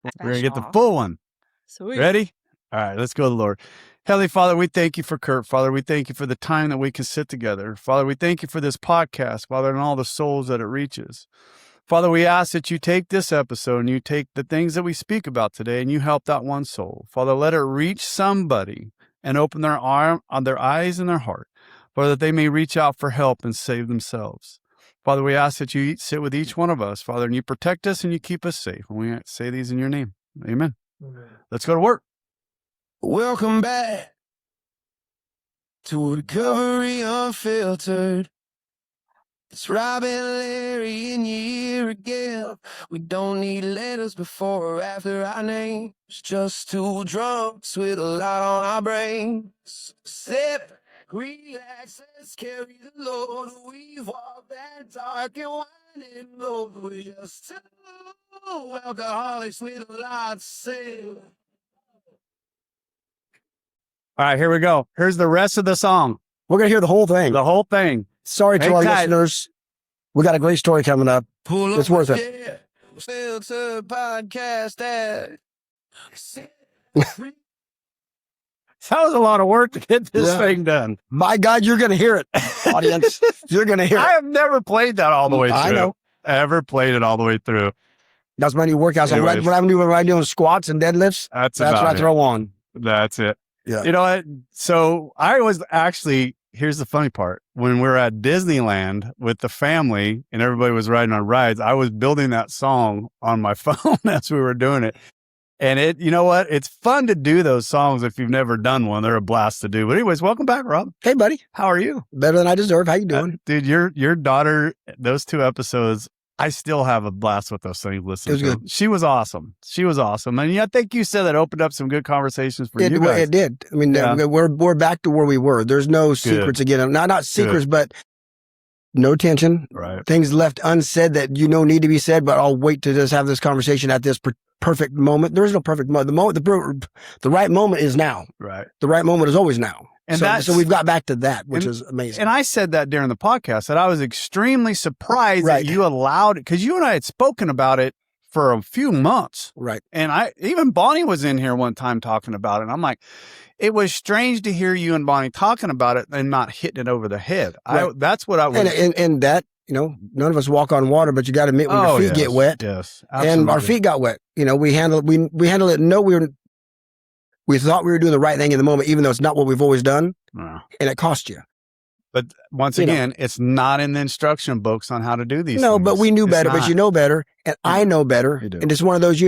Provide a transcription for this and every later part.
We're going to get the full one. Sweet. Ready? All right, let's go to the Lord. Heavenly Father, we thank you for Curt. Father, we thank you for the time that we can sit together. Father, we thank you for this podcast, Father, and all the souls that it reaches. Father, we ask that you take this episode and you take the things that we speak about today and you help that one soul. Father, let it reach somebody and open their eyes and their heart, Father, that they may reach out for help and save themselves. Father, we ask that you sit with each one of us, Father, and you protect us and you keep us safe. And we say these in your name. Amen. Let's go to work. Welcome back to Recovery Unfiltered. It's Robin, Larry, and you here again. We don't need letters before or after our names. Just two drunks with a lot on our brains. Sip, relax, let's carry the load. We've walked that dark and winding road. We're just two alcoholics with a lot to say. All right, here we go. Here's the rest of the song. We're going to hear the whole thing. The whole thing. Sorry to our listeners. We got a great story coming up. It's worth it. Filter podcast. That was a lot of work to get this thing done. My God, you're going to hear it, audience. You're going to hear it. I have never played that all the way through. I know. Ever played it all the way through. That's my new workout. So when I'm doing squats and deadlifts, that's what I throw on. That's it. Yeah. You know what? So I was actually, here's the funny part. When we were at Disneyland with the family and everybody was riding on rides, I was building that song on my phone as we were doing it. And it, you know what? It's fun to do those songs if you've never done one. They're a blast to do. But anyways, welcome back, Rob. Hey, buddy. How are you? Better than I deserve. How you doing? Dude, your daughter, those 2 episodes, I still have a blast with those things. Listening, it was good. She was awesome. And I think you said that opened up some good conversations for you guys. It did. I mean, we're back to where we were. There's no secrets again. Not secrets, but no tension. Right. Things left unsaid that need to be said. But I'll wait to just have this conversation at this perfect moment. There is no perfect moment. The right moment is now. Right. The right moment is always now. And so we've got back to that, which is amazing. And I said that during the podcast that I was extremely surprised that you allowed it, because you and I had spoken about it for a few months. Right. And even Bonnie was in here one time talking about it. And I'm like, it was strange to hear you and Bonnie talking about it and not hitting it over the head. Right. That's what I was. And that, none of us walk on water, but you got to admit when your feet get wet. Yes. Absolutely. And our feet got wet. We handle it. We thought we were doing the right thing in the moment, even though it's not what we've always done, and it cost you. But once again, it's not in the instruction books on how to do these things. But we knew better, but you know better, and I know better, and it's one of those,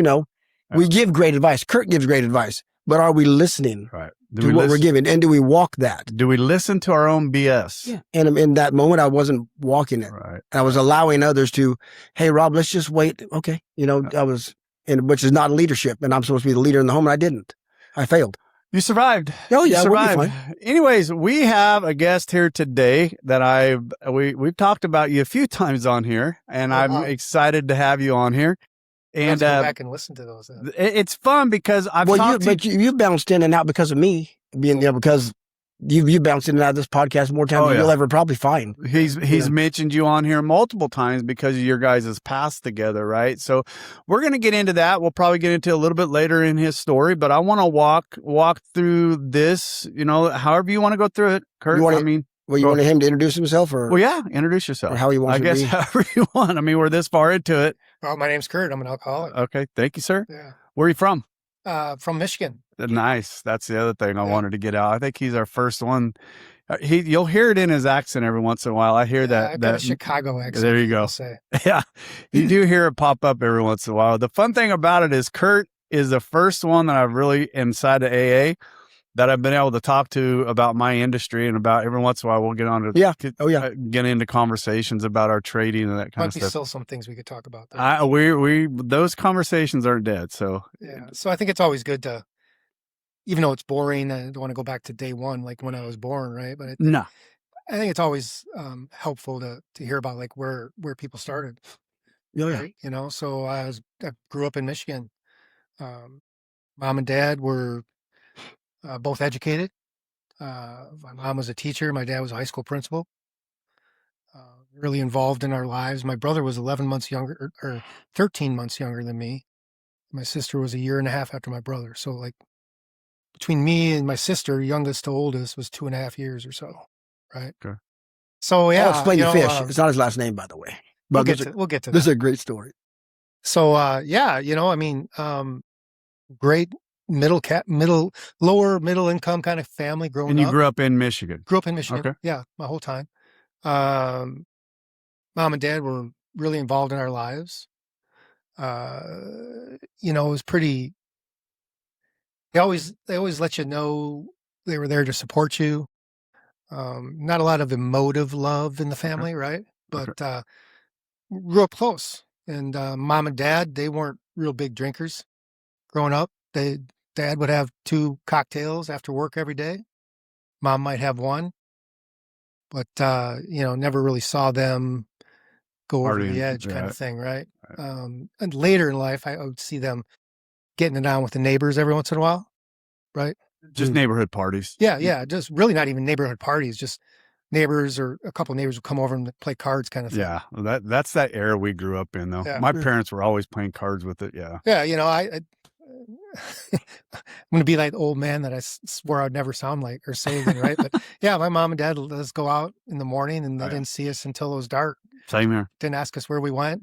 we give great advice. Curt gives great advice, but are we listening to what we're giving, and do we walk that? Do we listen to our own BS? Yeah. And in that moment, I wasn't walking it. Right. I was allowing others to, hey, Rob, let's just wait. Okay. I was, which is not leadership, and I'm supposed to be the leader in the home, and I didn't. I failed. You survived. Oh yeah, you survived. Anyways, we have a guest here today that we've talked about you a few times on here, and I'm excited to have you on here. And go back and listen to those. It's fun because you bounced in and out because of me being there, because you bounced in and out of this podcast more times than you'll ever probably find. He's mentioned you on here multiple times because of your guys' past together, right? So we're going to get into that. We'll probably get into a little bit later in his story, but I want to walk through this, however you want to go through it, Curt. You want him to introduce himself, or? Well, yeah, introduce yourself. Or how you want to be. I guess however you want. I mean, we're this far into it. Well, my name's Curt. I'm an alcoholic. Okay. Thank you, sir. Yeah. Where are you from? From Michigan. Nice. That's the other thing I wanted to get out. I think he's our first one. You'll hear it in his accent every once in a while. I hear that. I've got a Chicago accent. There you go. Yeah. You do hear it pop up every once in a while. The fun thing about it is Curt is the first one that I've really inside of AA that I've been able to talk to about my industry, and about every once in a while we'll get on to get into conversations about our trading and that kind of stuff. Might be still some things we could talk about there. We those conversations aren't dead. So so I think it's always good to, even though it's boring, I don't want to go back to day one like when I was born, right? But no, I think it's always helpful to hear about like where people started. Right? So I grew up in Michigan. Mom and dad were both educated. My mom was a teacher. My dad was a high school principal. Really involved in our lives. My brother was 11 months younger or 13 months younger than me. My sister was 1.5 years after my brother. So like between me and my sister, youngest to oldest, was 2.5 years or so. Right. Okay. So yeah. I'll explain the fish. It's not his last name, by the way. But we'll get to this is that. a great story. So yeah, great lower middle income kind of family growing up. And you grew up in Michigan? Grew up in Michigan. Okay. Yeah, my whole time. Mom and dad were really involved in our lives. It was pretty. They always let you know they were there to support you. Not a lot of emotive love in the family, right? But grew up close. And mom and dad, they weren't real big drinkers growing up. Dad would have 2 cocktails after work every day. Mom might have 1, but never really saw them go over the edge kind of thing, right? And later in life, I would see them getting it on with the neighbors every once in a while, right? Just neighborhood parties. Yeah. Just really not even neighborhood parties, just neighbors or a couple of neighbors would come over and play cards kind of thing. Yeah, that's that era we grew up in, though. Yeah. My parents were always playing cards with it. Yeah. Yeah, I'm going to be like the old man that I swore I'd never sound like or say again, right? But yeah, my mom and dad let us go out in the morning, and they didn't see us until it was dark. Same here. Didn't ask us where we went.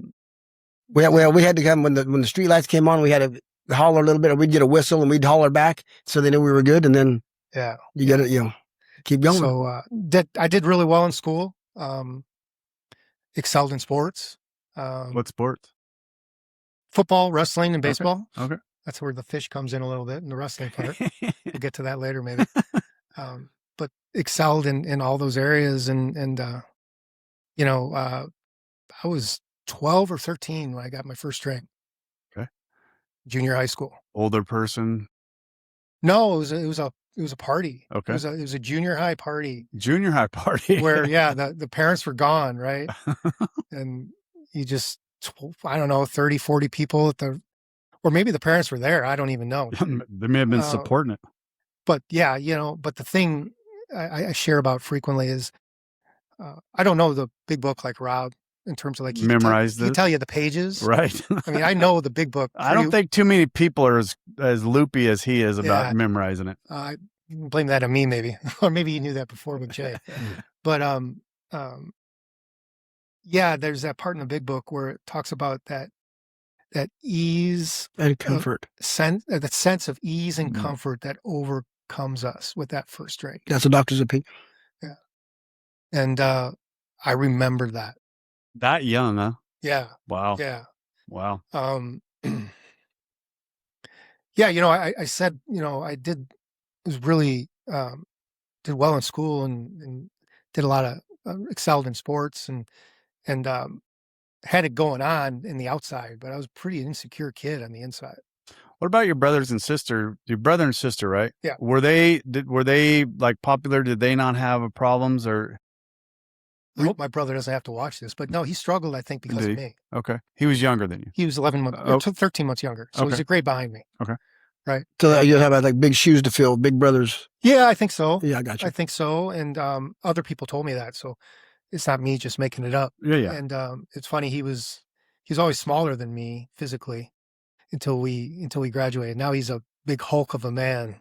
Well, we had to come when the street lights came on. We had to holler a little bit, or we'd get a whistle and we'd holler back, so they knew we were good. And then you got to keep going. So I did really well in school. Excelled in sports. What sports? Football, wrestling, and baseball. Okay. That's where the fish comes in a little bit in the wrestling part. We'll get to that later, maybe. But excelled in all those areas, and I was 12 or 13 when I got my first drink. Okay. Junior high school. Older person? No, it was a party. Okay. It was a junior high party. Junior high party. Where the parents were gone, right? And you just, I don't know, 30, 40 people or maybe the parents were there. I don't even know. They may have been supporting it. But yeah, but the thing I share about frequently is, I don't know the big book like Rob in terms of like, he can tell you the pages. Right. I mean, I know the big book. I don't think too many people are as loopy as he is about memorizing it. I blame that on me, maybe, or maybe you knew that before with Jay. But there's that part in the big book where it talks about that ease and comfort, that sense of ease and comfort that overcomes us with that first drink. That's a doctor's opinion. Yeah, and I remember that. That young, huh? Yeah. Wow. Yeah. Wow. I said, I was really did well in school and did a lot of excelled in sports and had it going on in the outside, but I was a pretty insecure kid on the inside. What about your brothers and sister? Your brother and sister, right? Yeah. Were they like popular? Did they not have problems or? I hope my brother doesn't have to watch this, but no, he struggled, I think, because of me. Okay. He was younger than you. He was 13 months younger. So he's a grade behind me. Okay. Right. So you have like big shoes to fill, big brothers. Yeah, I think so. Yeah, I got you. I think so. And other people told me that. So it's not me just making it up. Yeah. And it's funny, he was always smaller than me physically until we graduated. Now he's a big hulk of a man.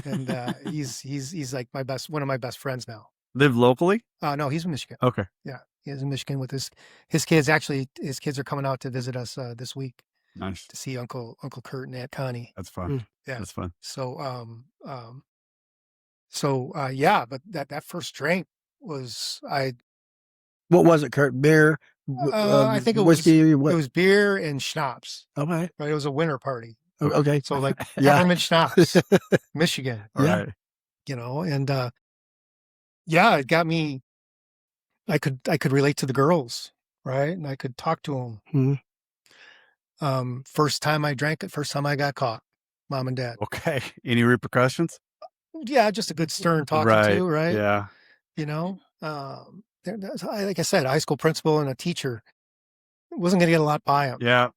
And he's like one of my best friends now. Live locally? No, he's in Michigan. Okay. Yeah. He's in Michigan with his kids. Actually, his kids are coming out to visit us this week. Nice. To see Uncle Curt and Aunt Connie. That's fun. Yeah. That's fun. So, but that first drink was, what was it, Curt? Beer? I think it whiskey, was, it was beer and schnapps. Okay. Right. It was a winter party. Okay. So like peppermint schnapps, Michigan. Right. And, it got me, I could relate to the girls, right? And I could talk to them. Mm-hmm. First time I drank it, first time I got caught, mom and dad. Okay. Any repercussions? Yeah, just a good stern talking to, right? Yeah. Like I said, a high school principal and a teacher wasn't going to get a lot by them. Yeah.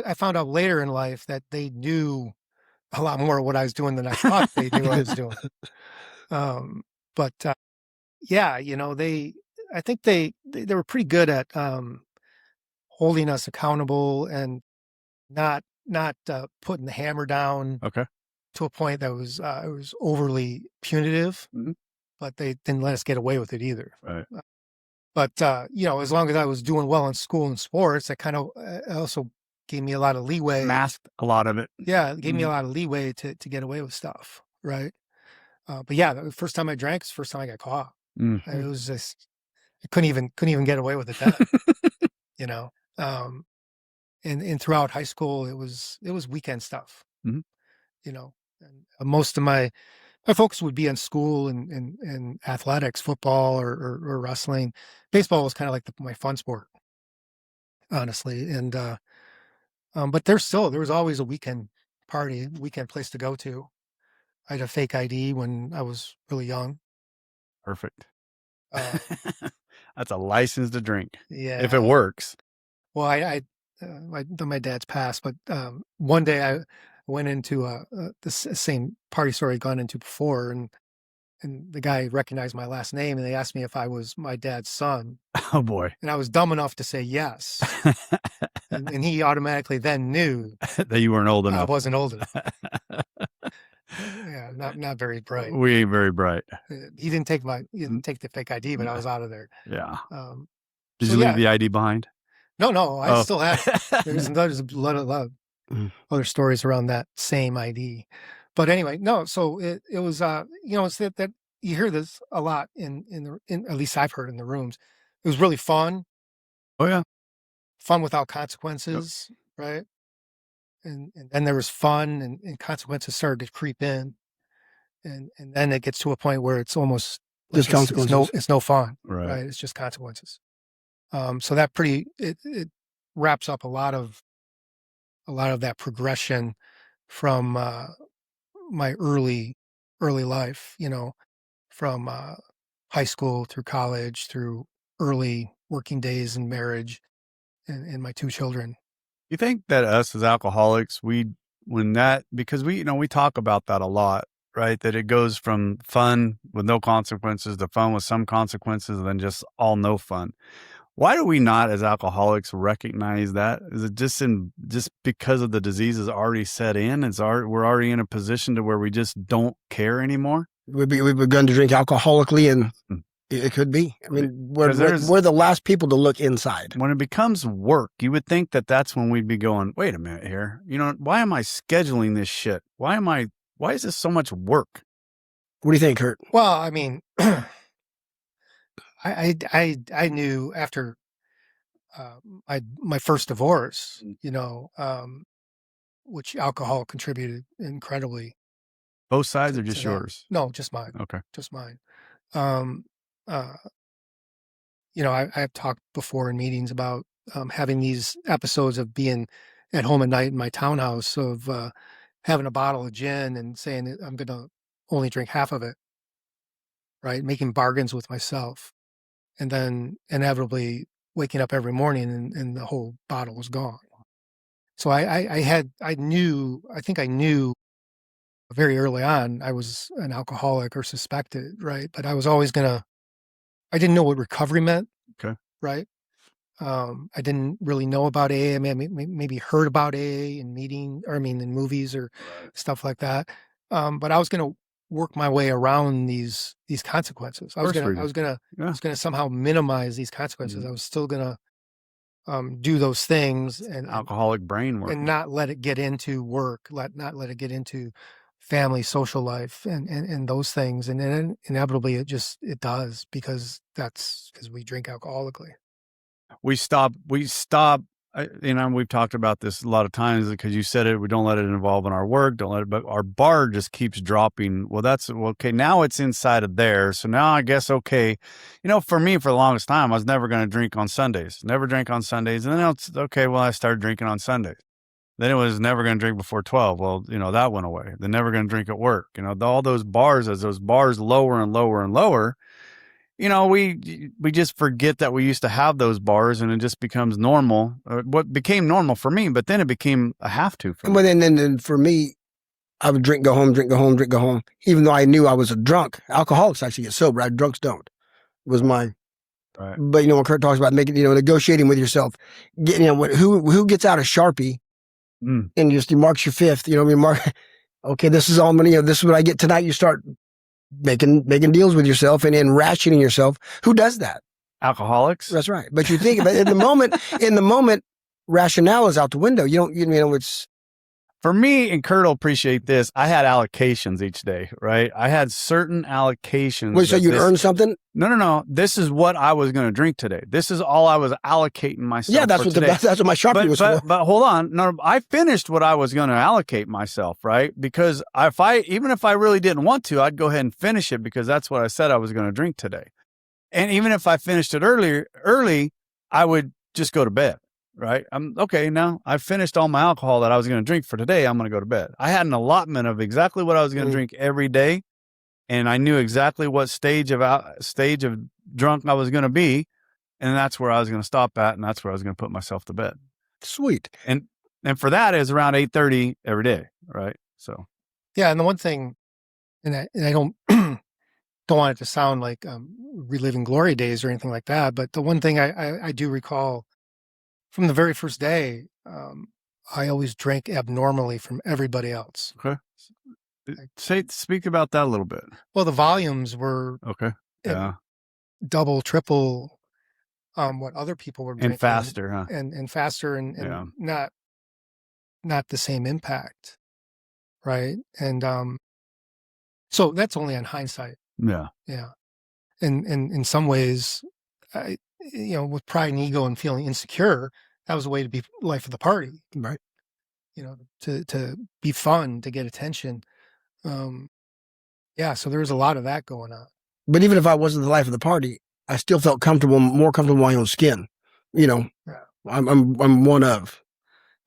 I found out later in life that they knew a lot more of what I was doing than I thought they knew I was doing. I think they were pretty good at holding us accountable and not putting the hammer down Okay. to a point that was it was overly punitive, but they didn't let us get away with it either. Right. But as long as I was doing well in school and sports, that kind of also gave me a lot of leeway. Masked a lot of it. Yeah, it gave me a lot of leeway to get away with stuff, right? But yeah, the first time I drank was the first time I got caught. It was just I couldn't even get away with it then. And throughout high school, it was weekend stuff. And most of my focus would be on school and athletics, football or wrestling. Baseball was kind of like my fun sport, honestly. And but there was always a weekend party, weekend place to go to. I had a fake ID when I was really young. Perfect. That's a license to drink. Yeah. If it works. Well, my dad's passed, but one day I went into the same party store I'd gone into before, and the guy recognized my last name, and they asked me if I was my dad's son. Oh boy! And I was dumb enough to say yes, and he automatically then knew that you weren't old enough. I wasn't old enough. Yeah, not very bright. We ain't very bright. He didn't take the fake ID, but I was out of there. Yeah. Did you leave the ID behind? No, I still have it. There's a lot of other stories around that same ID. But anyway, no, so it was, it's that you hear this a lot in at least I've heard in the rooms. It was really fun. Oh yeah. Fun without consequences, right? And then there was fun and consequences started to creep in. And then it gets to a point where it's almost just consequences. It's no fun, right? It's just consequences. So that it wraps up a lot of that progression from my early life, from high school through college, through early working days and marriage and my 2 children. You think that us as alcoholics, because we talk about that a lot, right? That it goes from fun with no consequences to fun with some consequences and then just all no fun. Why do we not, as alcoholics, recognize that? Is it just because of the diseases already set in? We're already in a position to where we just don't care anymore? We've begun to drink alcoholically, and it could be. I mean, we're the last people to look inside. When it becomes work, you would think that that's when we'd be going, wait a minute here. Why am I scheduling this shit? Why is this so much work? What do you think, Curt? Well, I mean, I knew after my first divorce, which alcohol contributed incredibly. Both sides or just yours? No, just mine. Okay. Just mine. I've talked before in meetings about having these episodes of being at home at night in my townhouse, of having a bottle of gin and saying that I'm going to only drink half of it, right? Making bargains with myself. And then inevitably waking up every morning and the whole bottle was gone. So I knew very early on I was an alcoholic or suspected, right? But I was always I didn't know what recovery meant. Okay. Right. I didn't really know about AA. I mean, maybe heard about AA in movies or stuff like that. But I was going to work my way around these consequences. I was going to somehow minimize these consequences. I was still going to do those things and alcoholic brain work, and not let it get into work, not let it get into family, social life and those things. And then inevitably it does, because we drink alcoholically. We stop, we've talked about this a lot of times, because you said it, we don't let it involve in our work, but our bar just keeps dropping. Well, okay. Now it's inside of there. So now I guess, okay, for me, for the longest time, I was never going to drink on Sundays, never drink on Sundays. And then it's okay. Well, I started drinking on Sundays. Then it was never going to drink before 12. Well, that went away. They're never going to drink at work. All those bars, as those bars lower and lower and lower, we just forget that we used to have those bars, and it just becomes normal. What became normal for me, but then it became a have to for me. But then for me, I would drink, go home, drink, go home, drink, go home. Even though I knew I was a drunk. Alcoholics actually get sober. Drunks don't. It was my. Right. But when Curt talks about making, negotiating with yourself, who gets out a Sharpie and you mark your fifth. Okay, this is all money. This is what I get tonight. You start making deals with yourself and rationing yourself. Who does that? Alcoholics. That's right. But you think about it, in the moment, rationale is out the window. It's. For me, and Curt will appreciate this, I had allocations each day, right? I had certain allocations. Wait, so you'd earn something? No. This is what I was going to drink today. This is all I was allocating myself. Yeah, that's what my shopping was for. But hold on. No, I finished what I was going to allocate myself, right? Because even if I really didn't want to, I'd go ahead and finish it because that's what I said I was going to drink today. And even if I finished it early, I would just go to bed. Right. I'm okay. Now I've finished all my alcohol that I was going to drink for today. I'm going to go to bed. I had an allotment of exactly what I was going to drink every day. And I knew exactly what stage of drunk I was going to be. And that's where I was going to stop at. And that's where I was going to put myself to bed. Sweet. And for that is around 8:30 every day. Right. So. Yeah. And the one thing, and I don't, don't want it to sound like reliving glory days or anything like that. But the one thing I do recall from the very first day, I always drank abnormally from everybody else. Okay. Speak about that a little bit. Well, the volumes were okay. Yeah. Double, triple, what other people were drinking. And faster, huh? And faster and not the same impact. Right. And so that's only on hindsight. Yeah. Yeah. And in some ways, with pride and ego and feeling insecure, that was a way to be life of the party. Right. To be fun, to get attention. So there was a lot of that going on. But even if I wasn't the life of the party, I still felt more comfortable in my own skin. I'm one of.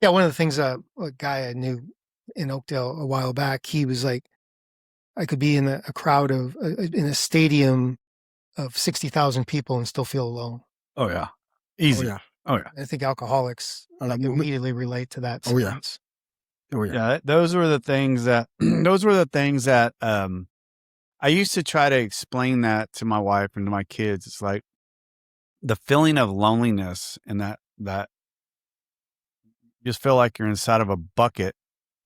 Yeah. One of the things, a guy I knew in Oakdale a while back, he was like, I could be in a crowd in a stadium of 60,000 people and still feel alone. Oh yeah. Easy. Oh yeah. I think alcoholics immediately relate to that sentence. Oh yeah. Yeah. Those were the things that I used to try to explain that to my wife and to my kids. It's like the feeling of loneliness and that you just feel like you're inside of a bucket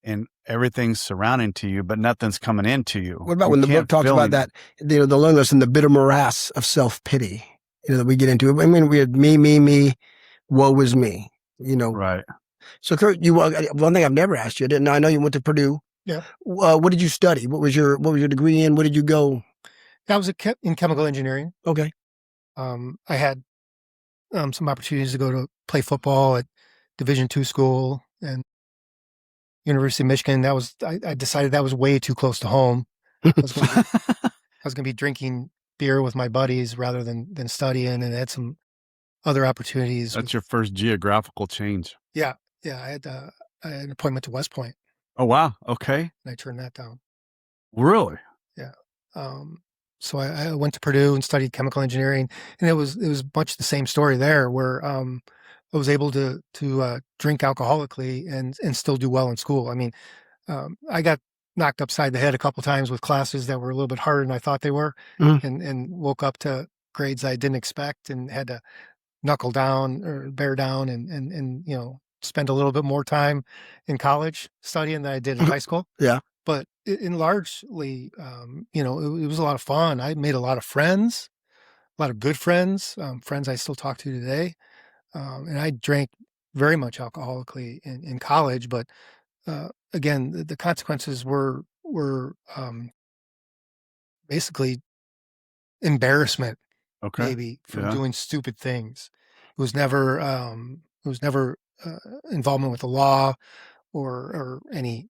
and everything's surrounding to you, but nothing's coming into you. What about when the book talks about that, the loneliness and the bitter morass of self-pity, that we get into? I mean, we had me, woe is me, Right. So Curt, one thing I've never asked you, I know you went to Purdue. Yeah. What did you study? What was your degree in? Where did you go? I was in chemical engineering. Okay. I had some opportunities to go to play football at Division II school and University of Michigan. I decided that was way too close to home. I was going to be drinking beer with my buddies rather than studying, and had some other opportunities. That's your first geographical change. Yeah. Yeah. I had an appointment to West Point. Oh, wow. Okay. And I turned that down. Really? Yeah. So I went to Purdue and studied chemical engineering, and it was much the same story there, where I was able to drink alcoholically and still do well in school. I mean, I got knocked upside the head a couple times with classes that were a little bit harder than I thought they were, and woke up to grades I didn't expect and had to knuckle down or bear down and spend a little bit more time in college studying than I did in high school. Yeah. But largely, it was a lot of fun. I made a lot of friends, a lot of good friends, friends I still talk to today. And I drank very much alcoholically in college, but again, the consequences were basically embarrassment, maybe, from doing stupid things. It was never involvement with the law or any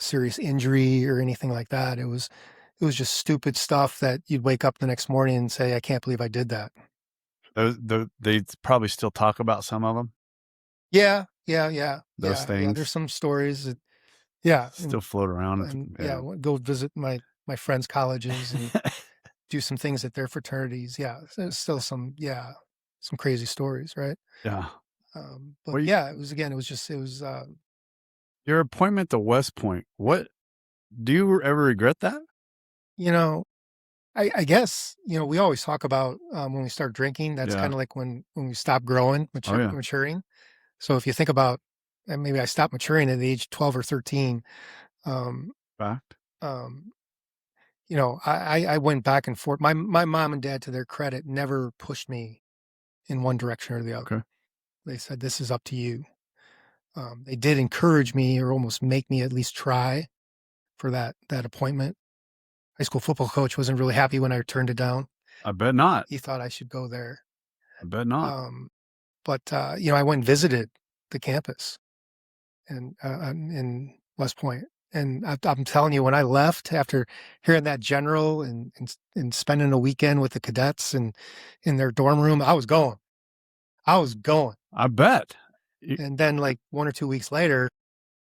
serious injury or anything like that. It was just stupid stuff that you'd wake up the next morning and say, I can't believe I did that. They probably still talk about some of them. Yeah. Those things. Yeah, there's some stories that, still float around. Go visit my friends' colleges and do some things at their fraternities. Yeah, there's still some crazy stories, right? Yeah. But it was your appointment to West Point. What do you ever regret that? I guess, we always talk about when we start drinking, that's kind of like when we stop growing, maturing. So if you think about and maybe I stopped maturing at the age of 12 or 13. Fact. I went back and forth. My mom and dad, to their credit, never pushed me in one direction or the other. Okay. They said, this is up to you. They did encourage me, or almost make me at least try for that appointment. High school football coach wasn't really happy when I turned it down. I bet not. He thought I should go there. I bet not. But I went and visited the campus and in West Point. And I'm telling you, when I left after hearing that general and spending a weekend with the cadets and in their dorm room, I was going. I bet. And then like 1 or 2 weeks later,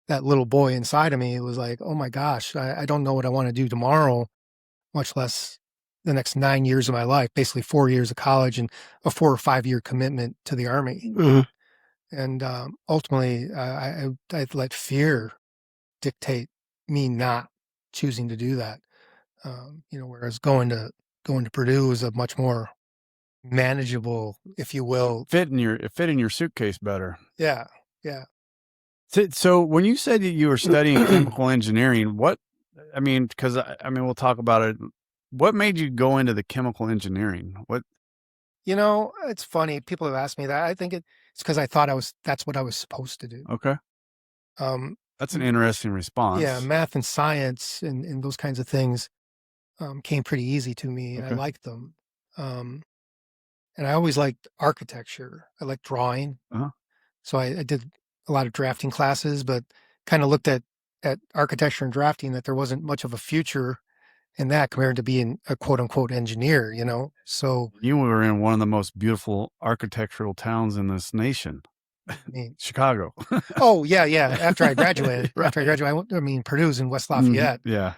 that little boy inside of me was like, oh my gosh, I don't know what I want to do tomorrow, much less the next 9 years of my life, basically 4 years of college and a 4 or 5 year commitment to the Army. Mm-hmm. And ultimately, I let fear dictate me not choosing to do that. Whereas going to Purdue was a much more manageable, if you will, it fit in your suitcase better. Yeah. So when you said that you were studying chemical engineering, because we'll talk about it. What made you go into the chemical engineering? What? It's funny. People have asked me that. I think it's because I thought that's what I was supposed to do. Okay. That's an interesting response. Yeah. Math and science and those kinds of things came pretty easy to me, and I liked them. And I always liked architecture. I liked drawing. Uh-huh. So I did a lot of drafting classes, but kind of looked at architecture and drafting, that there wasn't much of a future in that compared to being a quote unquote engineer, So you were in one of the most beautiful architectural towns in this nation, Chicago. Oh yeah. After I graduated, Purdue's in West Lafayette. Yeah.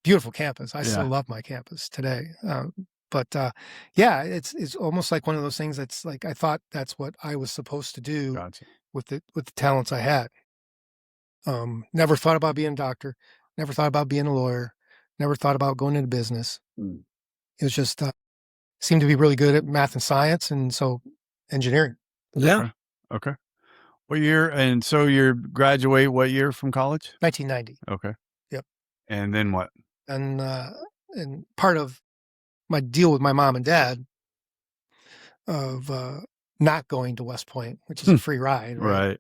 Beautiful campus. I still love my campus today. But it's almost like one of those things that's like, I thought that's what I was supposed to do. Gotcha. with the talents I had. Never thought about being a doctor, never thought about being a lawyer, never thought about going into business. It was just seemed to be really good at math and science, and so engineering. Yeah. Okay. What year? And so you graduate what year from college? 1990. Okay. Yep. And then what? And part of my deal with my mom and dad of not going to West Point, which is a free ride, right?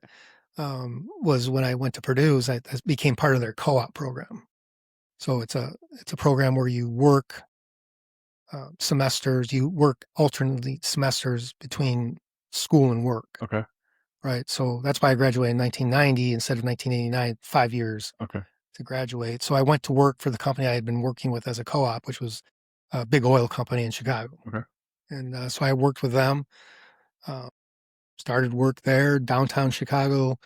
Was when I went to Purdue. I became part of their co-op program. So it's a program where you work semesters. You work alternately semesters between school and work. Okay. Right. So that's why I graduated in 1990 instead of 1989. 5 years. Okay. To graduate. So I went to work for the company I had been working with as a co-op, which was a big oil company in Chicago. Okay. And so I worked with them. Started work there, downtown Chicago.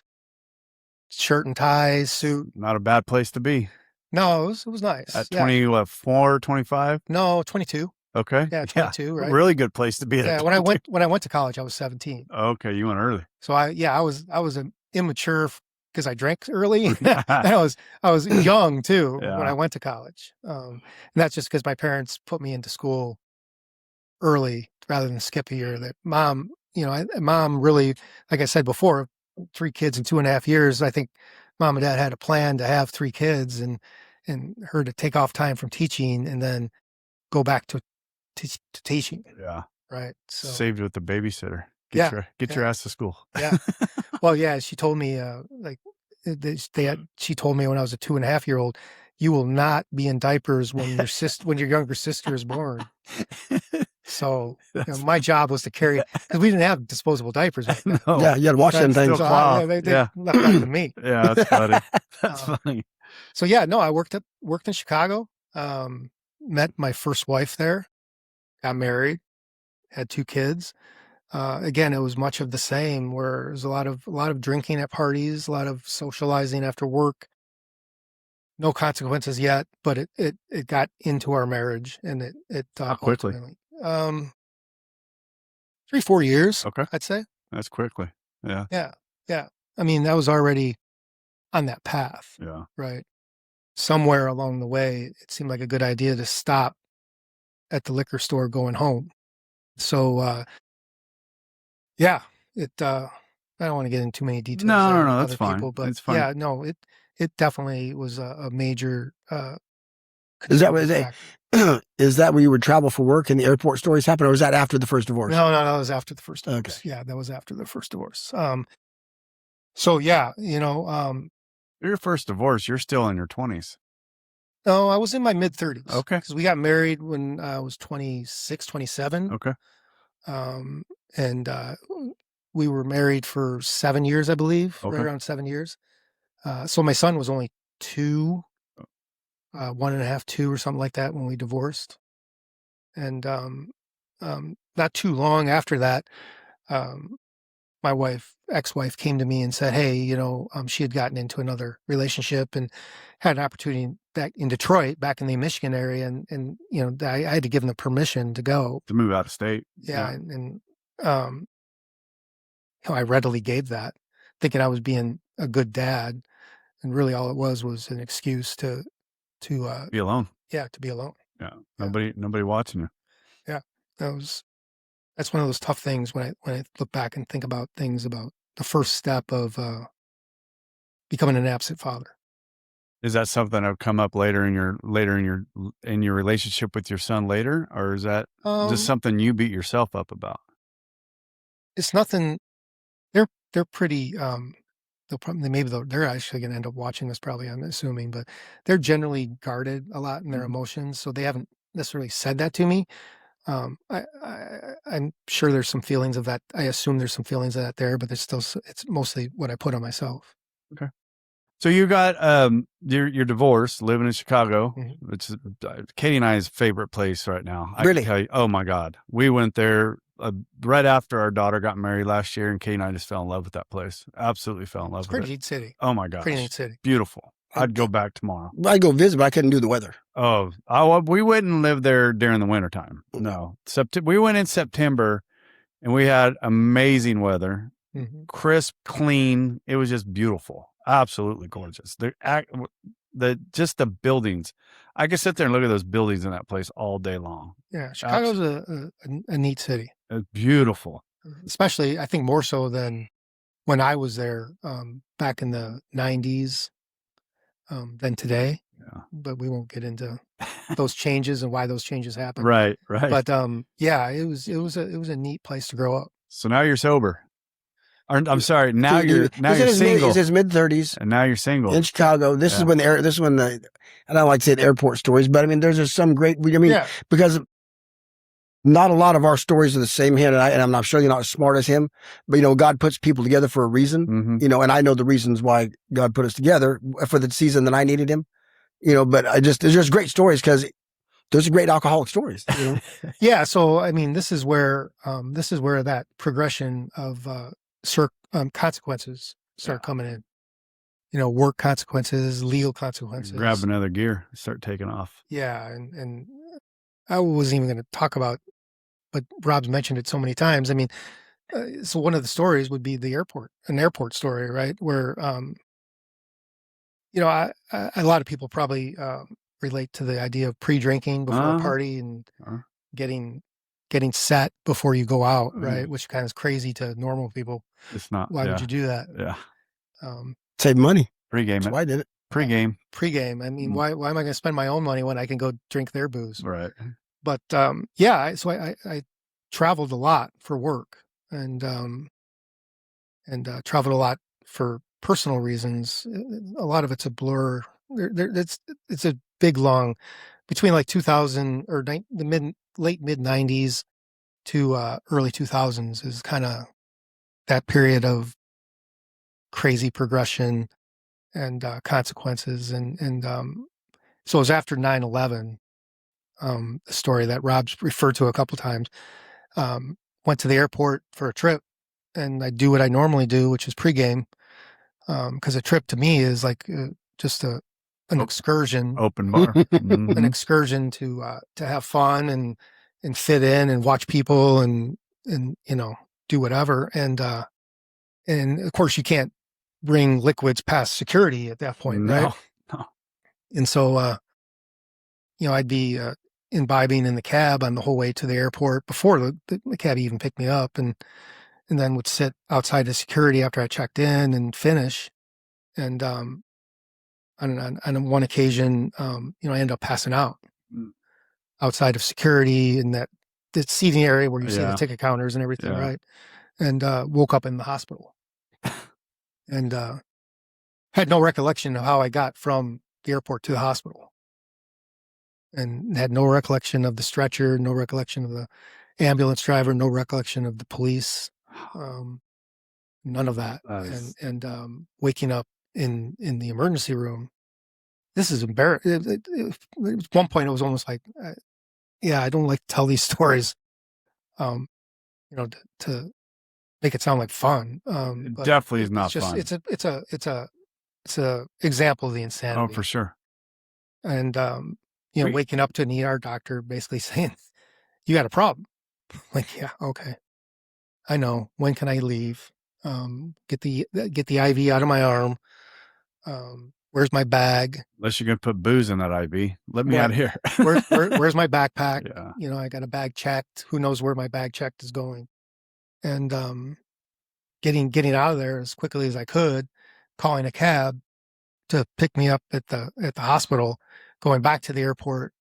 Shirt and ties, suit. Not a bad place to be. No, it was nice. At 24, 25? No, 22. Okay. Yeah, 22, right? Really good place to be at. Yeah, when I went to college, I was 17. Okay, you went early. So I was an immature because I drank early. And I was young too when I went to college. And that's just because my parents put me into school early rather than skip a year. That mom really, like I said before, 3 kids in 2.5 years. I think mom and dad had a plan to have 3 kids and her to take off time from teaching and then go back to teaching. Yeah. Right. So saved with the babysitter. Get your ass to school. Yeah. Well, yeah. She told me, she told me when I was a 2.5-year-old, you will not be in diapers when your younger sister is born. So my job was to carry, because we didn't have disposable diapers back then. No. Yeah, you had to wash them things. So they left that to me. Yeah, that's funny. That's funny. So I worked in Chicago. Met my first wife there. Got married. Had 2 kids. Again, it was much of the same. Where there's a lot of drinking at parties, a lot of socializing after work. No consequences yet, but it got into our marriage, and it How quickly? 3-4 years. Okay, I'd say that's quickly. Yeah. Yeah. I mean, that was already on that path. Yeah. Right. Somewhere along the way, it seemed like a good idea to stop at the liquor store going home. So, it I don't want to get into too many details. No, that's fine. People, but it's fine. yeah, no, it definitely was a major. Is that where you would travel for work and the airport stories happen, or was that after the first divorce? No, that was after the first divorce. Okay. Yeah, that was after the first divorce. So yeah, Your first divorce, you're still in your 20s. No, I was in my mid 30s. Okay. Because we got married when I was 26, 27. Okay. And we were married for 7 years, I believe, Okay. right around 7 years. So my son was only 2, 1.5, 2 or something like that when we divorced. And not too long after that, my ex-wife came to me and said, hey, she had gotten into another relationship and had an opportunity back in Detroit, back in the Michigan area. And I had to give them the permission to go. To move out of state. Yeah. And I readily gave that, thinking I was being a good dad. And really all it was an excuse to be alone. Yeah, to be alone. Yeah. Nobody watching you. Yeah. That's one of those tough things when I look back and think about things about the first step of becoming an absent father. Is that something that would come up later in your relationship with your son later, or is that just something you beat yourself up about? It's nothing. They're pretty. They're actually going to end up watching this probably, I'm assuming, but they're generally guarded a lot in their emotions, so they haven't necessarily said that to me. I'm sure there's some feelings of that. I assume there's some feelings of that there, but it's mostly what I put on myself. Okay. So you got your divorce, living in Chicago, which is Katie and I's favorite place right now. I Really? can tell you, oh my God, we went there right after our daughter got married last year, and Katie and I just fell in love with that place. Absolutely fell in love with it. Pretty neat city. Oh my gosh, pretty neat city. Beautiful. I'd go back tomorrow. I'd go visit, but I couldn't do the weather. Oh, we wouldn't live there during the wintertime. No. We went in September and we had amazing weather, crisp, clean. It was just beautiful. Absolutely gorgeous. Just the buildings. I could sit there and look at those buildings in that place all day long. Yeah. Chicago's a neat city. It's beautiful. Especially, I think more so than when I was there back in the 90s. Than today, but we won't get into those changes and why those changes happen. Right. But yeah, it was a neat place to grow up. So now you're sober. I'm sorry. Now you're single. He's his mid-30s, and now you're single in Chicago. This is when I don't like to say airport stories, but I mean, there's just some great. Because not a lot of our stories are the same here, and I'm not sure you're not as smart as him, but God puts people together for a reason, and I know the reasons why God put us together for the season that I needed him, but there's just great stories because there's great alcoholic stories, Yeah. So, I mean, this is where that progression of consequences start coming in, work consequences, legal consequences. Grab another gear, start taking off. Yeah. And I wasn't even going to talk about, but Rob's mentioned it so many times. I mean, so one of the stories would be an airport story, right? Where, a lot of people probably relate to the idea of pre-drinking before a party and getting set before you go out, right? Which kind of is crazy to normal people. It's not. Why would you do that? Yeah. Save money. Pre-game. That's why I did it. Pre-game. I mean, why am I going to spend my own money when I can go drink their booze? Right. But I traveled a lot for work and traveled a lot for personal reasons. A lot of it's a blur. It's a big long between like 2000 or late mid 90s to early 2000s is kind of that period of crazy progression and consequences and so it was after 9/11. The story that Rob's referred to a couple of times, went to the airport for a trip and I do what I normally do, which is pregame. Cause a trip to me is like just an excursion, open bar, an excursion to have fun and fit in and watch people and do whatever. And of course you can't bring liquids past security at that point. No, right. No. And so, I'd be imbibing in the cab on the whole way to the airport before the cab even picked me up. And and then would sit outside the security after I checked in and finish. And on one occasion, I ended up passing out outside of security in that the seating area where you see the ticket counters and everything, right? And woke up in the hospital, and had no recollection of how I got from the airport to the hospital, and had no recollection of the stretcher, no recollection of the ambulance driver, no recollection of the police, none of that. And waking up in the emergency room, this is embarrassing. At one point, it was almost like, I don't like to tell these stories, to make it sound like fun. It definitely is not fun. It's a example of the insanity. Oh, for sure. And waking up to an ER doctor basically saying, "You got a problem." Like, yeah, okay, I know. When can I leave? Get the IV out of my arm. Where's my bag? Unless you're gonna put booze in that IV, let me out of here. Where's my backpack? Yeah. I got a bag checked. Who knows where my bag checked is going? And getting out of there as quickly as I could, calling a cab to pick me up at the hospital, going back to the airport,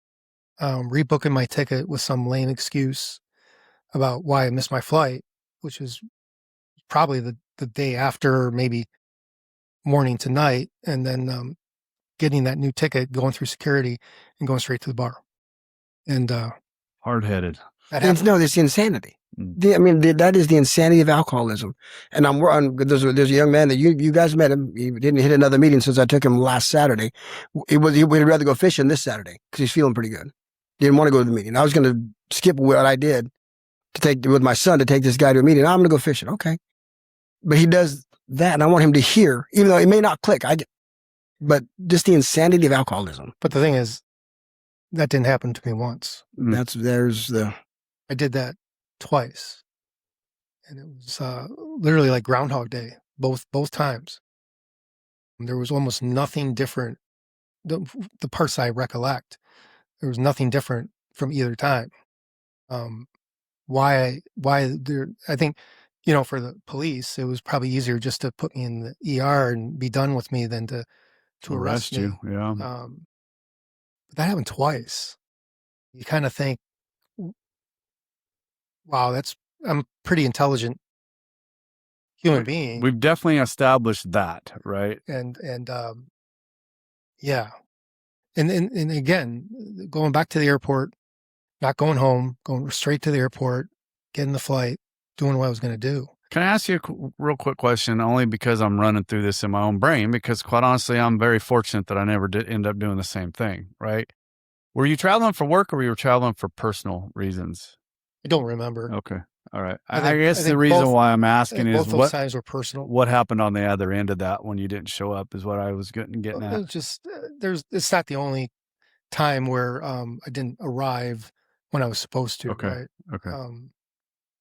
rebooking my ticket with some lame excuse about why I missed my flight, which was probably the day after, maybe morning to night, and then getting that new ticket, going through security, and going straight to the bar. And hard-headed. No, it's insanity. That is the insanity of alcoholism. And there's a young man that you guys met him. He didn't hit another meeting since I took him last Saturday. He would rather go fishing this Saturday because he's feeling pretty good. Didn't want to go to the meeting. I was going to skip what I did to take with my son to take this guy to a meeting. I'm going to go fishing. Okay. But he does that, and I want him to hear, even though it may not click. But just the insanity of alcoholism. But the thing is, that didn't happen to me once. I did that twice, and it was literally like Groundhog Day, both times. There was almost nothing different. The parts I recollect, there was nothing different from either time. Why there? I think, for the police, it was probably easier just to put me in the ER and be done with me than to arrest you. me. Yeah. But that happened twice. You kind of think, wow, I'm a pretty intelligent human being. We've definitely established that, right? And yeah. And again, going back to the airport, not going home, going straight to the airport, getting the flight, doing what I was going to do. Can I ask you a real quick question, only because I'm running through this in my own brain, because quite honestly, I'm very fortunate that I never did end up doing the same thing, right? Were you traveling for work or were you traveling for personal reasons? I don't remember. Okay. All right. I guess the reason why I'm asking is both those times were personal. What happened on the other end of that when you didn't show up is what I was getting at. It's just, it's not the only time where I didn't arrive when I was supposed to. Okay. Right? Okay.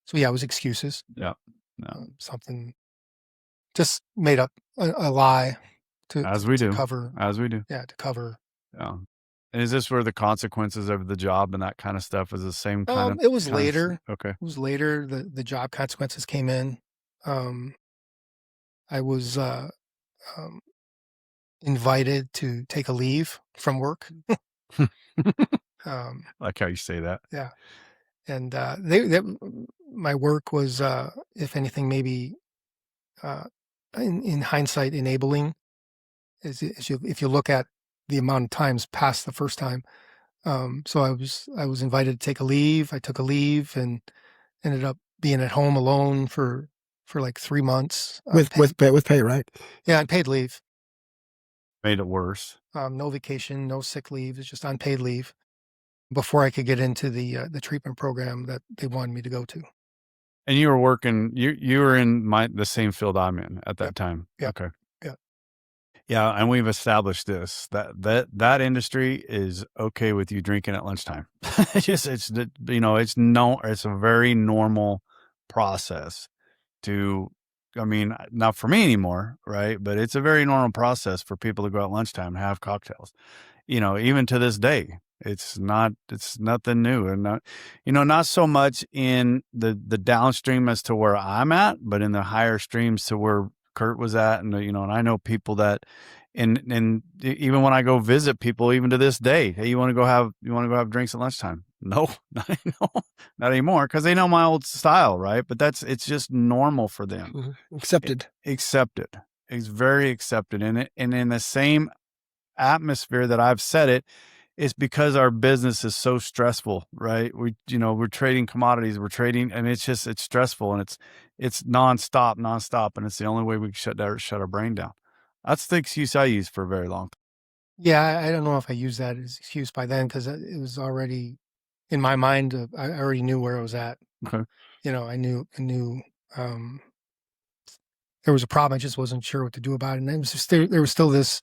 So yeah, it was excuses. Yeah. No. Something just made up a lie to cover. As we do. Yeah, to cover. Yeah. And is this where the consequences of the job and that kind of stuff is the same kind of? It was later. Okay. It was later. The job consequences came in. I was invited to take a leave from work. Like how you say that. Yeah. And my work was, if anything, maybe in hindsight, enabling. If you look at the amount of times past the first time. So I was invited to take a leave. I took a leave and ended up being at home alone for like 3 months. With pay, right? Yeah, unpaid leave. Made it worse. No vacation, no sick leave. It's just unpaid leave before I could get into the treatment program that they wanted me to go to. And you were working, you were in the same field I'm in at that time. Yeah. Okay. Yeah. Yeah. And we've established this, that industry is okay with you drinking at lunchtime. It's a very normal process not for me anymore. Right. But it's a very normal process for people to go at lunchtime and have cocktails, even to this day. It's nothing new. And not so much in the downstream as to where I'm at, but in the higher streams to where Curt was at. And, and I know people that, and even when I go visit people, even to this day, hey, you want to go have drinks at lunchtime? No, not anymore. Cause they know my old style. Right. But it's just normal for them. Mm-hmm. Accepted. It's very accepted. And in the same atmosphere that I've said it's because our business is so stressful, right? We're trading commodities, and it's stressful, and it's nonstop. And it's the only way we can shut our brain down. That's the excuse I used for a very long time. Yeah. I don't know if I used that as excuse by then, cause it was already in my mind. I already knew where I was at. Okay. I knew, there was a problem. I just wasn't sure what to do about it. And it was there was still this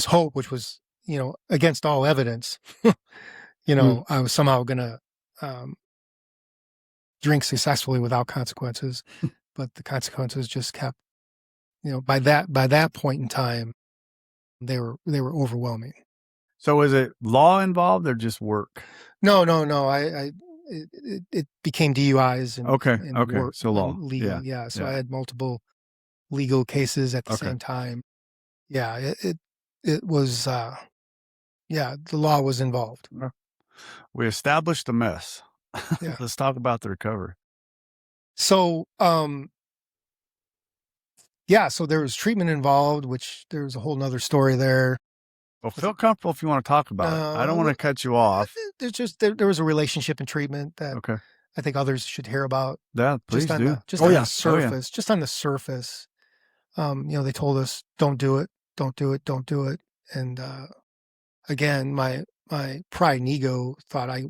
hope, which was, against all evidence, I was somehow going to drink successfully without consequences, but the consequences just kept, by that point in time, they were overwhelming. So is it law involved or just work? No. It became DUIs and okay. Work, so law, legal. Yeah. So I had multiple legal cases at the same time. Yeah. It was, the law was involved. We established the mess. Yeah. Let's talk about the recovery. So, so there was treatment involved, which there's a whole nother story there. Well, feel comfortable if you want to talk about it. I don't want to cut you off. There's just, there was a relationship in treatment that I think others should hear about. Yeah, please do. On the surface, just on the surface, they told us, don't do it. And, again, my pride and ego thought I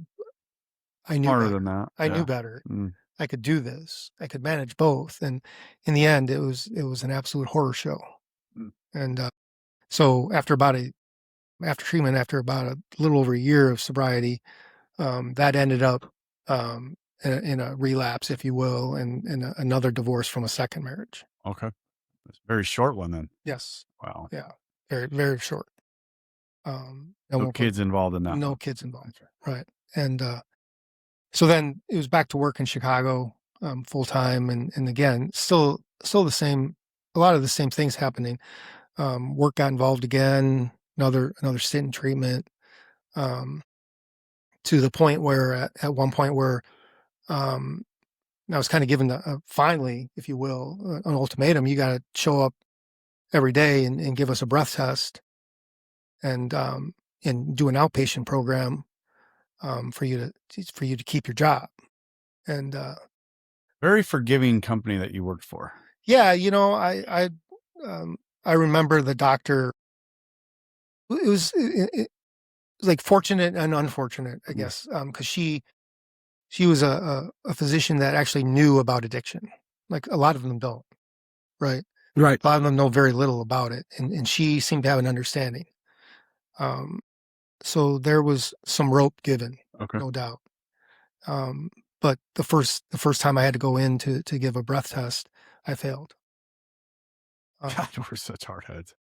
knew harder better. Than that. I knew better. I could do this. I could manage both. And in the end, it was an absolute horror show. And, so after treatment, after about a little over a year of sobriety, that ended up, in a relapse, if you will, and another divorce from a second marriage. Okay. It's a very short one then. Yes. Wow. Yeah. Very, very short. No kids involved in that. No kids involved. Right. And, so then it was back to work in Chicago, full time. And again, still the same, a lot of the same things happening. Work got involved again, another stint in treatment, to the point where at one point where, I was kind of given finally, if you will, an ultimatum. You got to show up every day and give us a breath test and do an outpatient program, for you to keep your job. And, very forgiving company that you worked for. Yeah. I remember the doctor. It was like fortunate and unfortunate, I guess. Cause she was a physician that actually knew about addiction. Like a lot of them don't. Right. Right. A lot of them know very little about it. And she seemed to have an understanding. So there was some rope given, no doubt. But the first time I had to go in to give a breath test, I failed. God, we're such hardheads.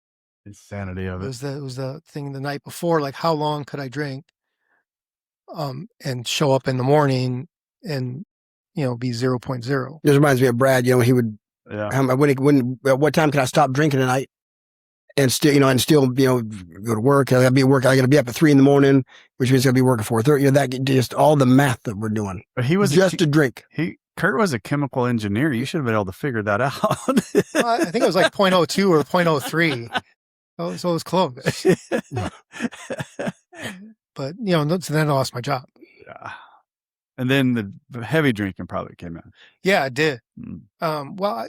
Insanity of it. It was the thing the night before, like how long could I drink? And show up in the morning and, be 0.0. This reminds me of Brad, he would, at what time can I stop drinking tonight? And still, go to work. I got to be up at 3 a.m, which means I'll be working 4:30. That just all the math that we're doing. But he was just to drink. Kurt was a chemical engineer. You should have been able to figure that out. Well, I think it was like 0.02 or 0.03. So it was close. But, so then I lost my job. Yeah. And then the heavy drinking probably came in. Yeah, it did. Well,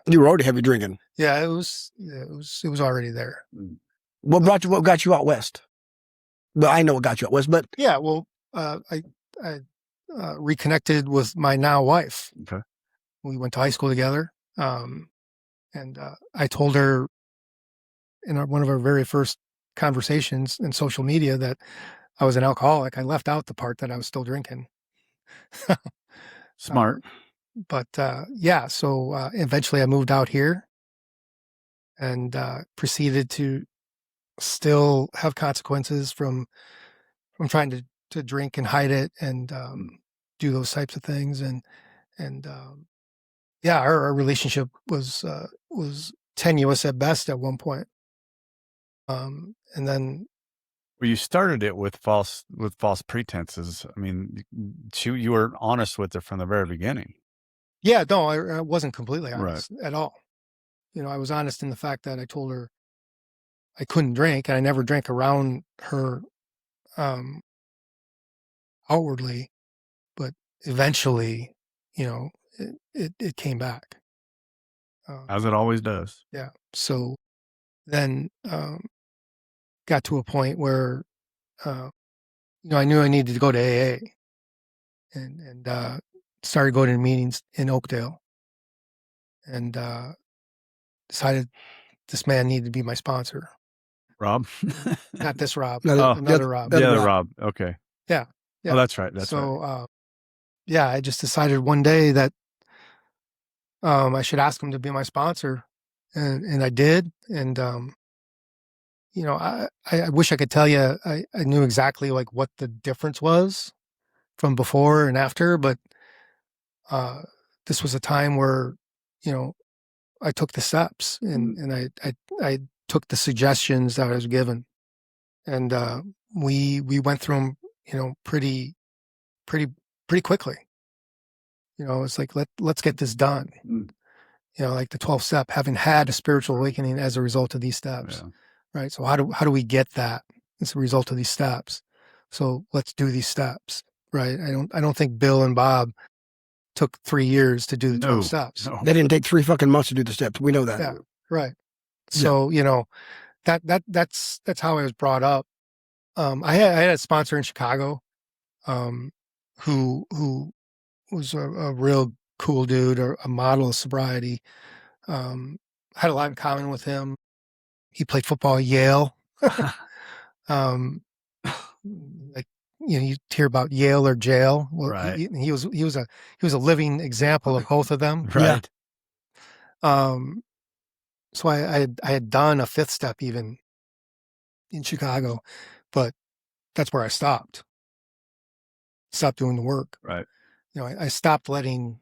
you were already heavy drinking. Yeah, it was already there. What got you out west? Well, I know what got you out west, but yeah, well, I reconnected with my now wife. Okay. We went to high school together. And I told her in one of our very first conversations in social media that I was an alcoholic. I left out the part that I was still drinking. Smart. But so eventually I moved out here and proceeded to still have consequences from trying to drink and hide it and do those types of things. And yeah, our relationship was tenuous at best at one point. And then Well, you started it with false pretenses. I mean, you were honest with her from the very beginning. Yeah, no, I wasn't completely honest at all. You know, I was honest in the fact that I told her I couldn't drink, and I never drank around her outwardly, but eventually, you know, it came back. As it always does. Yeah. So then got to a point where, you know, I knew I needed to go to AA and started going to meetings in Oakdale and decided this man needed to be my sponsor. Rob? Not this Rob. Another Rob. The other Rob. Okay. Yeah. Oh, that's right. That's right. So, yeah, I just decided one day that I should ask him to be my sponsor. And I did. And, you know, I wish I could tell you I knew exactly like what the difference was from before and after, but this was a time where, you know, I took the steps and I took the suggestions that I was given. And we went through them, you know, pretty quickly. You know, it's like, let's get this done. You know, like the 12th step, having had a spiritual awakening as a result of these steps, right? So how do we get that as a result of these steps? So let's do these steps, right? I don't think Bill and Bob took 3 years to do the 12 steps. No. They didn't take 3 fucking months to do the steps. We know that. Yeah, right. So, you know, that's how I was brought up. I had a sponsor in Chicago, who was a real cool dude, or a model of sobriety. Had a lot in common with him. He played football at Yale. Like, you know, you hear about Yale or jail. Well, Right. He was a living example of both of them. Right. So I had done a 5th step even in Chicago, but that's where I stopped doing the work. Right. You know, I stopped letting,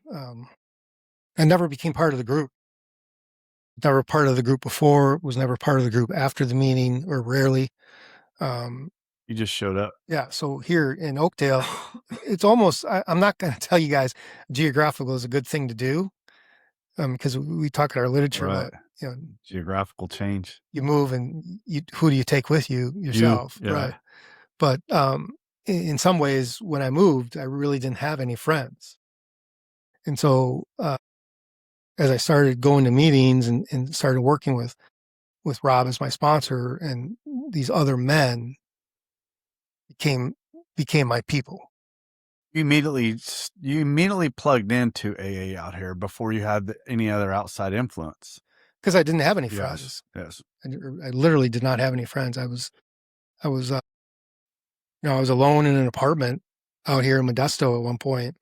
I never became part of the group. Never part of the group before, was never part of the group after the meeting, or rarely. You just showed up. Yeah. So here in Oakdale, it's almost, I'm not going to tell you guys geographical is a good thing to do, because we talk in our literature about, you know, geographical change. You move and who do you take with you? Yourself. Right. But in some ways, when I moved, I really didn't have any friends. And so as I started going to meetings and started working with Rob as my sponsor, and these other men became my people. You immediately plugged into AA out here before you had any other outside influence. Because I didn't have any friends. Yes. I literally did not have any friends. I was you know, I was alone in an apartment out here in Modesto at one point.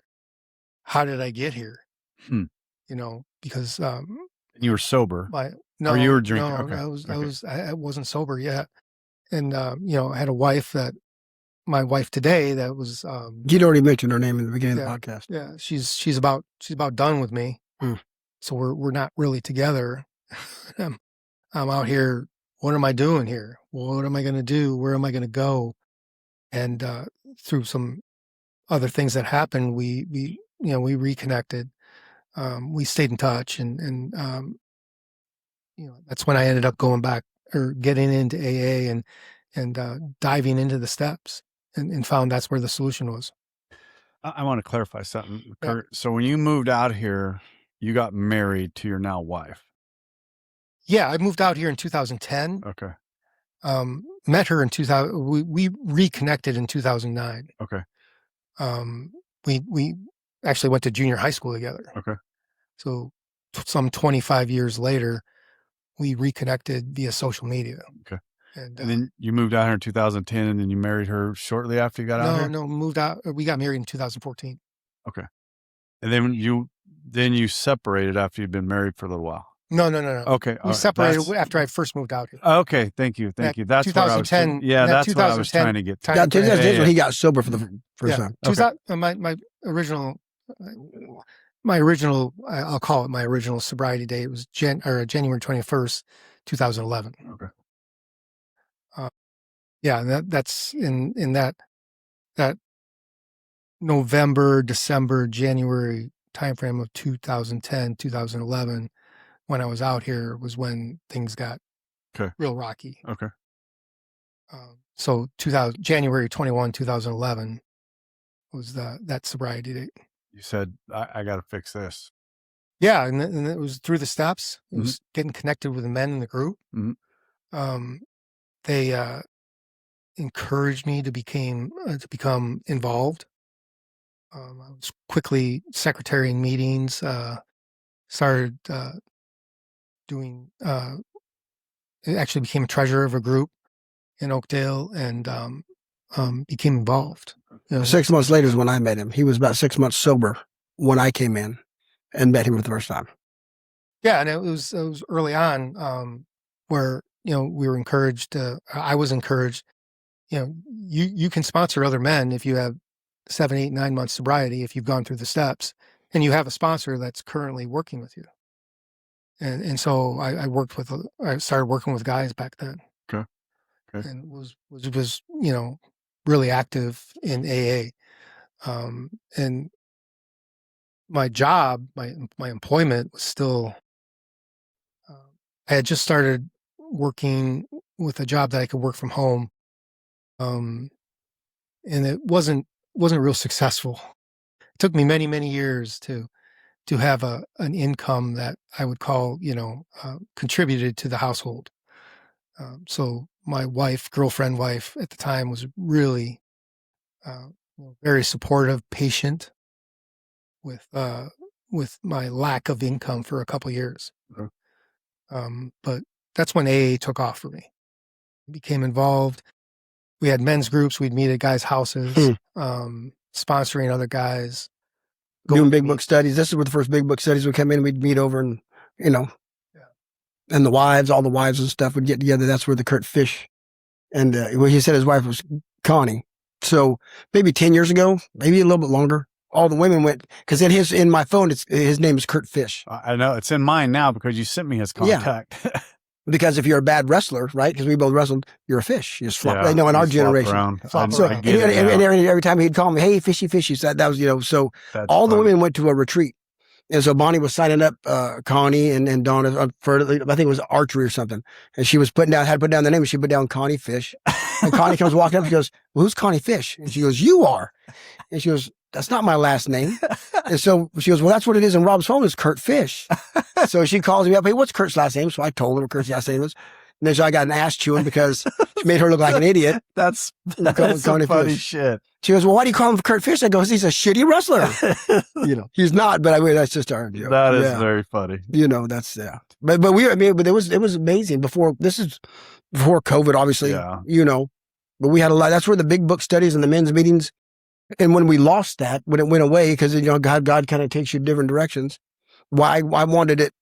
How did I get here? You know, because you were sober. No, or you were drinking. No, I wasn't sober yet. And you know, I had a wife my wife today that was you'd already mentioned her name in the beginning of the podcast. Yeah, she's about done with me. So we're not really together. I'm out here. What am I doing here? What am I going to do? Where am I going to go? And through some other things that happened, we you know, we reconnected. We stayed in touch, and you know, that's when I ended up going back or getting into AA and diving into the steps, and found that's where the solution was. I want to clarify something, Curt. So when you moved out here, you got married to your now wife. Yeah, I moved out here in 2010. Okay. Met her in 2000. We reconnected in 2009. Okay. We actually went to junior high school together. Okay. So some 25 years later, we reconnected via social media. Okay. And then you moved out here in 2010, and then you married her shortly after you got out here? No, moved out. We got married in 2014. Okay. And then you separated after you'd been married for a little while. No. Okay. We separated after I first moved out here. Okay. Thank you. Thank you. That's what I was. 2010. Yeah, that's what I was trying to get to. That's when he got sober for the first time. Okay. My original, I'll call it my original sobriety day. It was January 21st, 2011. Okay. Yeah, that's in that November, December, January timeframe of 2010, 2011, when I was out here, was when things got real rocky. Okay. So January 21, 2011 was that sobriety date. You said, I got to fix this. Yeah, and it was through the steps. It was getting connected with the men in the group. They encouraged me to become involved. I was quickly secretarying meetings. Started doing. Actually became a treasurer of a group in Oakdale, and became involved. 6 months later is when I met him. He was about 6 months sober when I came in and met him for the first time. Yeah, and it was early on, where we were encouraged. I was encouraged. You can sponsor other men if you have 7, 8, 9 months sobriety, if you've gone through the steps, and you have a sponsor that's currently working with you. And so I started working with guys back then. Okay. And was really active in AA. And my job, my employment was still, I had just started working with a job that I could work from home. And it wasn't real successful. It took me many, many years to have an income that I would call, contributed to the household. So my girlfriend wife at the time, was really very supportive, patient with my lack of income for a couple of years. But that's when AA took off for me. I became involved. We had men's groups. We'd meet at guys' houses, sponsoring other guys. Doing big book studies. This is where the first big book studies would come in. We'd meet over and, and the wives, all the wives and stuff would get together. That's where the Curt Fish. And he said his wife was Connie. So maybe 10 years ago, maybe a little bit longer, all the women went, because in my phone, his name is Curt Fish. I know. It's in mine now because you sent me his contact. Yeah. Because if you're a bad wrestler, right? Because we both wrestled, you're a fish. You just flop. In our generation. Every time he'd call me, hey, fishy, fishy. So that was, so that's all funny. The women went to a retreat. And so Bonnie was signing up Connie and Donna for, I think it was archery or something. And she was had to put down the name, and she put down Connie Fish. And Connie comes walking up, she goes, well, who's Connie Fish? And she goes, you are. And she goes, that's not my last name. And so she goes, well, that's what it is in Rob's phone, is Curt Fish. So she calls me up, hey, what's Kurt's last name? So I told her what Kurt's last name was. And then so I got an ass chewing because she made her look like an idiot. That's some funny shit. She goes, well, why do you call him Curt Fish? I go, he's a shitty wrestler. He's not, but that's just our deal. That is very funny. That's, But it was amazing before COVID, obviously, but we had a lot. That's where the big book studies and the men's meetings. And when we lost that, when it went away, because, God kind of takes you different directions. Why I wanted it,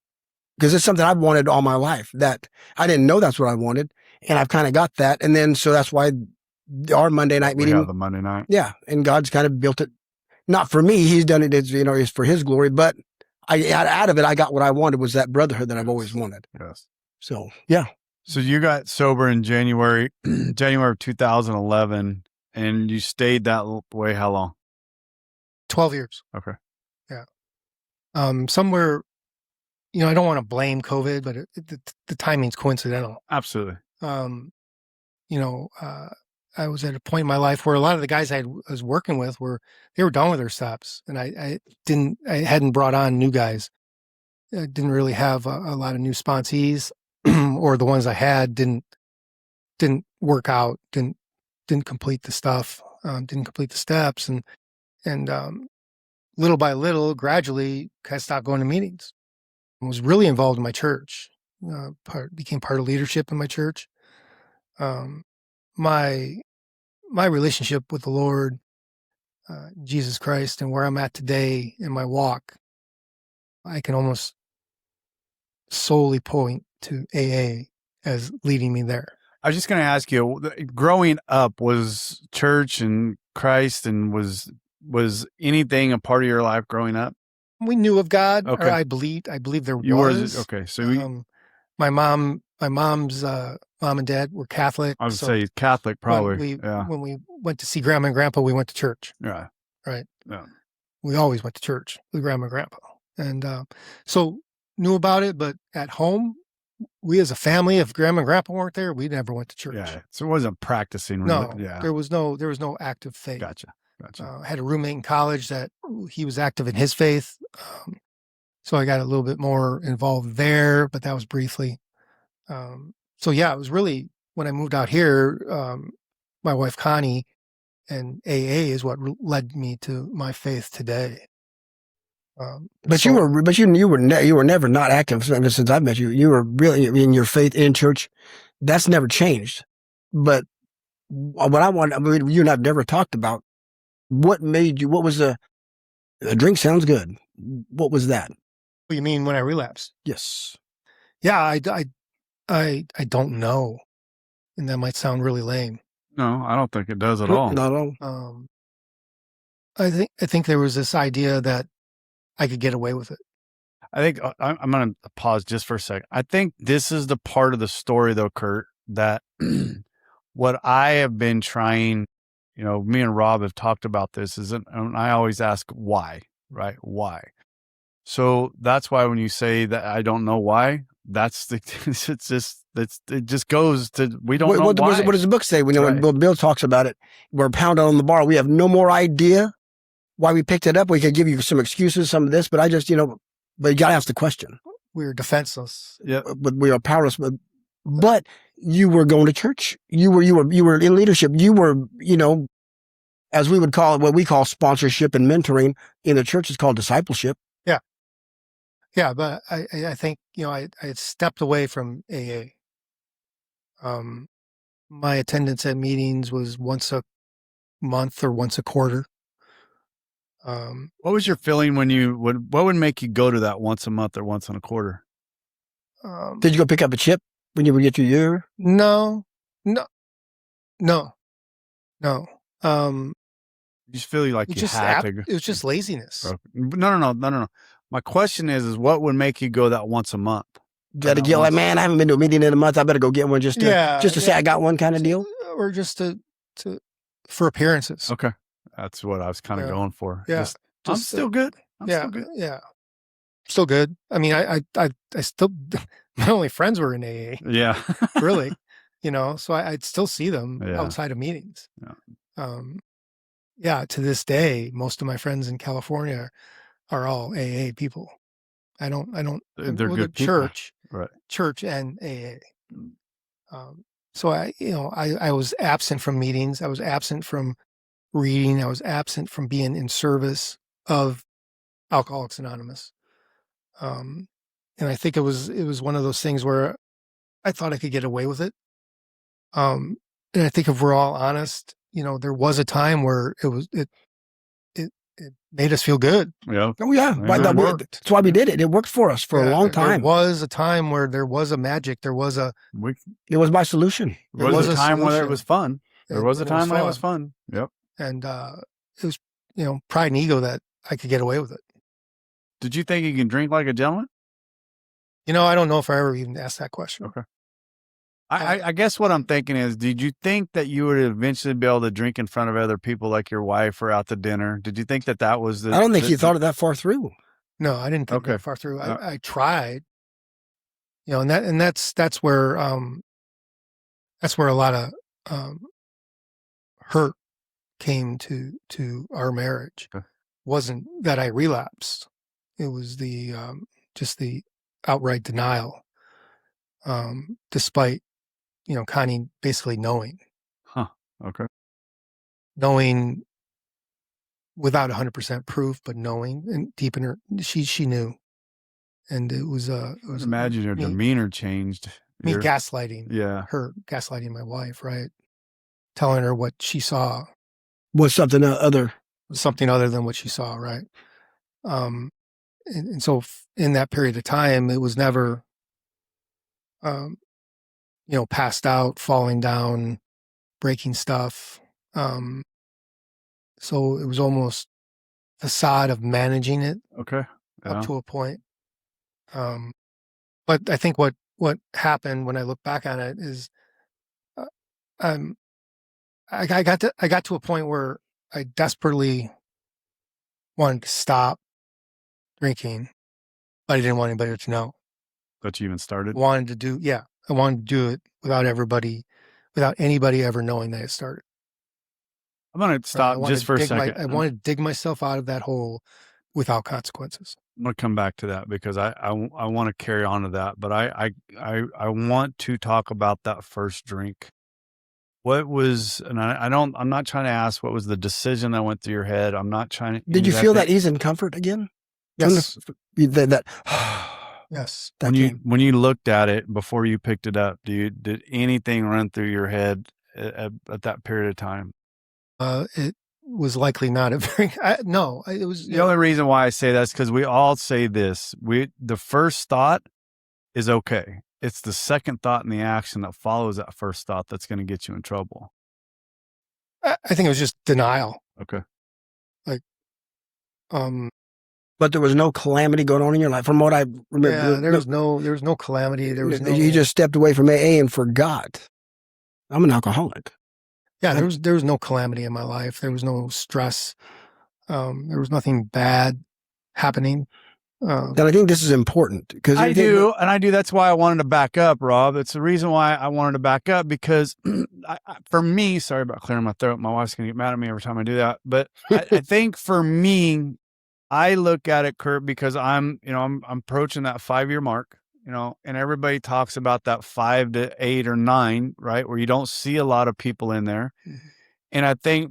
because it's something I've wanted all my life, that I didn't know that's what I wanted. And I've kind of got that. And then, so that's why our Monday night meeting. We have the Monday night. Yeah. And God's kind of built it, not for me. He's done it, it's for his glory. But out of it, I got what I wanted, was that brotherhood that I've always wanted. Yes. So, yeah. So you got sober in January of 2011, and you stayed that way how long? 12 years. Okay. Yeah. Somewhere, I don't want to blame COVID, but the timing's coincidental. Absolutely. I was at a point in my life where a lot of the guys I was working with they were done with their steps, and I hadn't brought on new guys. I didn't really have a lot of new sponsees, or the ones I had didn't work out, didn't complete the stuff, didn't complete the steps, and little by little, gradually, I stopped going to meetings. I was really involved in my church. Became part of leadership in my church. My relationship with the Lord, Jesus Christ, and where I'm at today in my walk, I can almost solely point to AA as leading me there. I was just going to ask you, growing up, was church and Christ and was anything a part of your life growing up? We knew of God, Okay. or I believe there You was. were, okay. So my mom's mom and dad were Catholic. I would say Catholic, probably. When we went to see Grandma and Grandpa, we went to church. Yeah. Right. Yeah. We always went to church with Grandma and Grandpa. And so knew about it, but at home, we as a family, if Grandma and Grandpa weren't there, we never went to church. Yeah. So it wasn't practicing. No, yeah. there was no active faith. Gotcha. I had a roommate in college that he was active in his faith. So I got a little bit more involved there, but that was briefly. So yeah, it was really when I moved out here, my wife Connie and AA is what led me to my faith today. But you were never not active since I've met you. You were really in your faith in church. That's never changed. But what you and I've never talked about. What made you? What was a drink? Sounds good. What was that? What you mean when I relapsed? Yes. Yeah, I don't know, and that might sound really lame. No, I don't think it does at all. Not at all. I think there was this idea that I could get away with it. I think I'm going to pause just for a second. I think this is the part of the story, though, Curt, that what I have been trying. Me and Rob have talked about this. And I always ask why, right? Why? So that's why when you say that I don't know why, it just goes to we don't know why. What does the book say? When right. Bill talks about it, we're pounded on the bar. We have no more idea why we picked it up. We could give you some excuses, some of this, but I just but you got to ask the question. We were defenseless. Yeah, but we are powerless. But you were going to church. You were in leadership. You were, as we would call it, what we call sponsorship and mentoring in the church is called discipleship. Yeah. Yeah. But I think, I had stepped away from AA. My attendance at meetings was once a month or once a quarter. What was your feeling when what would make you go to that once a month or once in a quarter? Did you go pick up a chip when you would get your year? No. You just feel like you had to. It was just laziness. No. My question is what would make you go that once a month? You got to get like, man, I haven't been to a meeting in a month. I better go get one just to say I got one kind of deal, or just for appearances. Okay, that's what I was kind of going for. Yeah, I'm still good. Still good. Yeah, still good. I mean, I still my only friends were in AA. Yeah, really, so I'd still see them outside of meetings. Yeah. To this day, most of my friends in California are all AA people. I don't. They're go good to church, right? Church and AA. So I was absent from meetings. I was absent from reading. I was absent from being in service of Alcoholics Anonymous. And I think it was one of those things where I thought I could get away with it. And I think if we're all honest, there was a time where it made us feel good. Yeah. Oh yeah. That's why we did it. It worked for us for a long time. There was a time where there was a magic. It was my solution. There was a time when it was fun. There was a time when it was fun. Yep. And it was, pride and ego that I could get away with it. Did you think you can drink like a gentleman? I don't know if I ever even asked that question. Okay. I guess what I'm thinking is, did you think that you would eventually be able to drink in front of other people like your wife or out to dinner? Did you think that was I don't think you thought it that far through. No, I didn't think that far through. I tried, and that's where a lot of hurt came to our marriage. Okay. Wasn't that I relapsed. It was just the outright denial, despite, Connie basically knowing. Huh. Okay. Knowing without 100% proof, but knowing and deep in her, she knew. And it was imagine your demeanor changed. Me gaslighting. Yeah. Her gaslighting my wife, right? Telling her what she saw was something other than what she saw, right? And so in that period of time, it was never passed out, falling down, breaking stuff. So it was almost facade of managing it Okay. up to a point. But I think what happened when I look back on it is, I got to a point where I desperately wanted to stop drinking, but I didn't want anybody to know. That you even started? I wanted to do it without anybody ever knowing that it started. I'm going to stop just for a second. I wanted to dig myself out of that hole without consequences. I'm going to come back to that because I want to carry on to that, but I want to talk about that first drink. What was, and I'm not trying to ask what was the decision that went through your head. I'm not trying to. Did you feel that ease and comfort again? Yes. Yes. When you looked at it before you picked it up, did anything run through your head at that period of time? It was likely not a very, no, it was. The only reason why I say that is because we all say this. The first thought is okay. It's the second thought and the action that follows that first thought that's going to get you in trouble. I think it was just denial. Okay. But there was no calamity going on in your life, from what I remember. Yeah, there was no calamity. You just stepped away from AA and forgot. I'm an alcoholic. Yeah, there was no calamity in my life. There was no stress. There was nothing bad happening. And I think this is important because I do. That's why I wanted to back up, Rob. It's the reason why I wanted to back up because for me, sorry about clearing my throat. My wife's going to get mad at me every time I do that. But I think for me, I look at it, Curt, because I'm approaching that 5-year mark, and everybody talks about that 5 to 8 or 9, right? Where you don't see a lot of people in there. Mm-hmm. And I think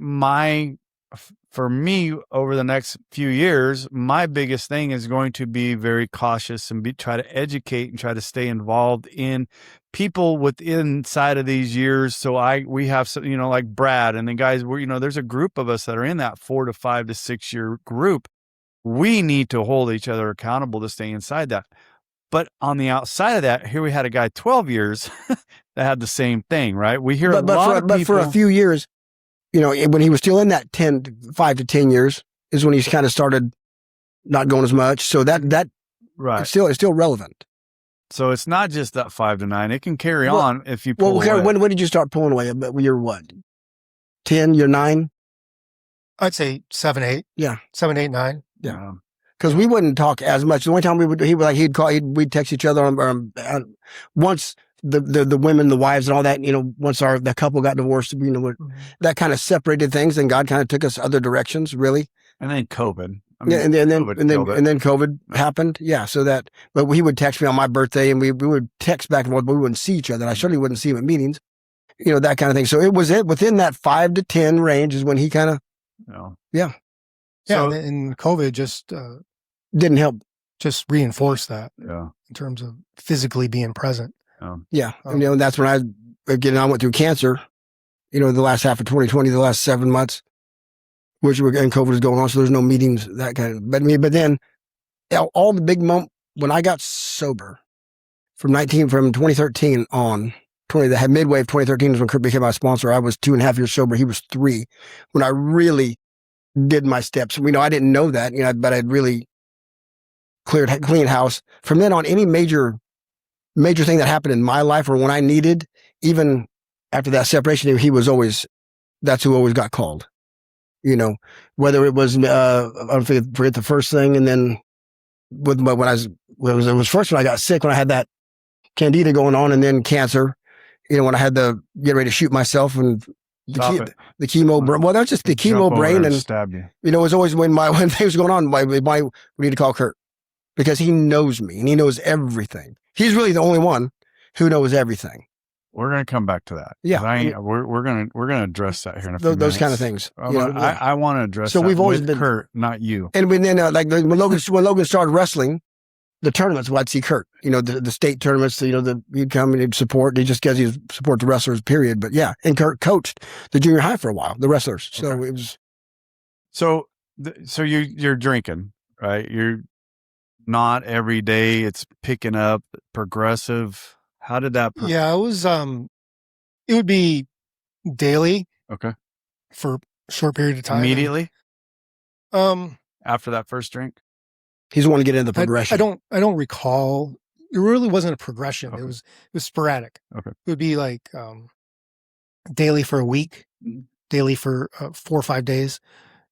for me, over the next few years, my biggest thing is going to be very cautious and try to educate and try to stay involved in people inside of these years. So we have some, like Brad and the guys, there's a group of us that are in that 4 to 5 to 6 year group. We need to hold each other accountable to stay inside that. But on the outside of that, here we had a guy 12 years that had the same thing, right? We hear of people. But for a few years, when he was still in that 5 to 10 years is when he kind of started not going as much. So that right. It's still relevant. So it's not just that 5 to 9. It can carry on if you pull away. When did you start pulling away? You're what? 10, you're 9? I'd say 7, 8. Yeah. 7, 8, 9. Yeah. Because we wouldn't talk as much. The only time we'd text each other once the women, the wives and all that, once the couple got divorced, that kind of separated things and God kind of took us other directions, really. And then COVID. And then COVID happened. Yeah. But he would text me on my birthday and we would text back and forth, but we wouldn't see each other. I certainly wouldn't see him at meetings, that kind of thing. So it was within that 5 to 10 range is when he kind of, yeah. Yeah. And COVID just, didn't help. Just reinforce that. Yeah. In terms of physically being present. Yeah. And that's when I went through cancer, the last half of 2020, the last 7 months, and COVID was going on. So there's no meetings, that kind of, but then all the big when I got sober from 2013 on, midway of 2013 was when Curt became my sponsor. I was 2.5 years sober. He was 3 when I really did my steps. I didn't know that, but I'd really clean house. From then on, any major thing that happened in my life or when I needed, even after that separation, that's who always got called, whether it was, I forget the first thing. And then it was first when I got sick, when I had that candida going on and then cancer, when I had to get ready to shoot myself and the chemo brain. Well, that's just the chemo brain. And stab you. It was always when things were going on, we need to call Curt because he knows me and he knows everything. He's really the only one who knows everything. We're going to come back to that. Yeah. We're going to address that here in a few minutes. Those kind of things. I want to address so that we've always with been Curt, not you. And when when Logan started wrestling, the tournaments, I'd see Curt, the state tournaments, he'd come and he'd support, just because he'd support the wrestlers, period. But yeah, and Curt coached the junior high for a while, the wrestlers. So okay. It was. So you're drinking, right? You're not every day. It's picking up progressive. How did that? Yeah, it was. It would be daily. Okay. For a short period of time. Immediately. And, after that first drink. He's wanting to get into the progression. I don't recall. It really wasn't a progression. Okay. It was sporadic. Okay. It would be like daily for a week, daily for 4 or 5 days,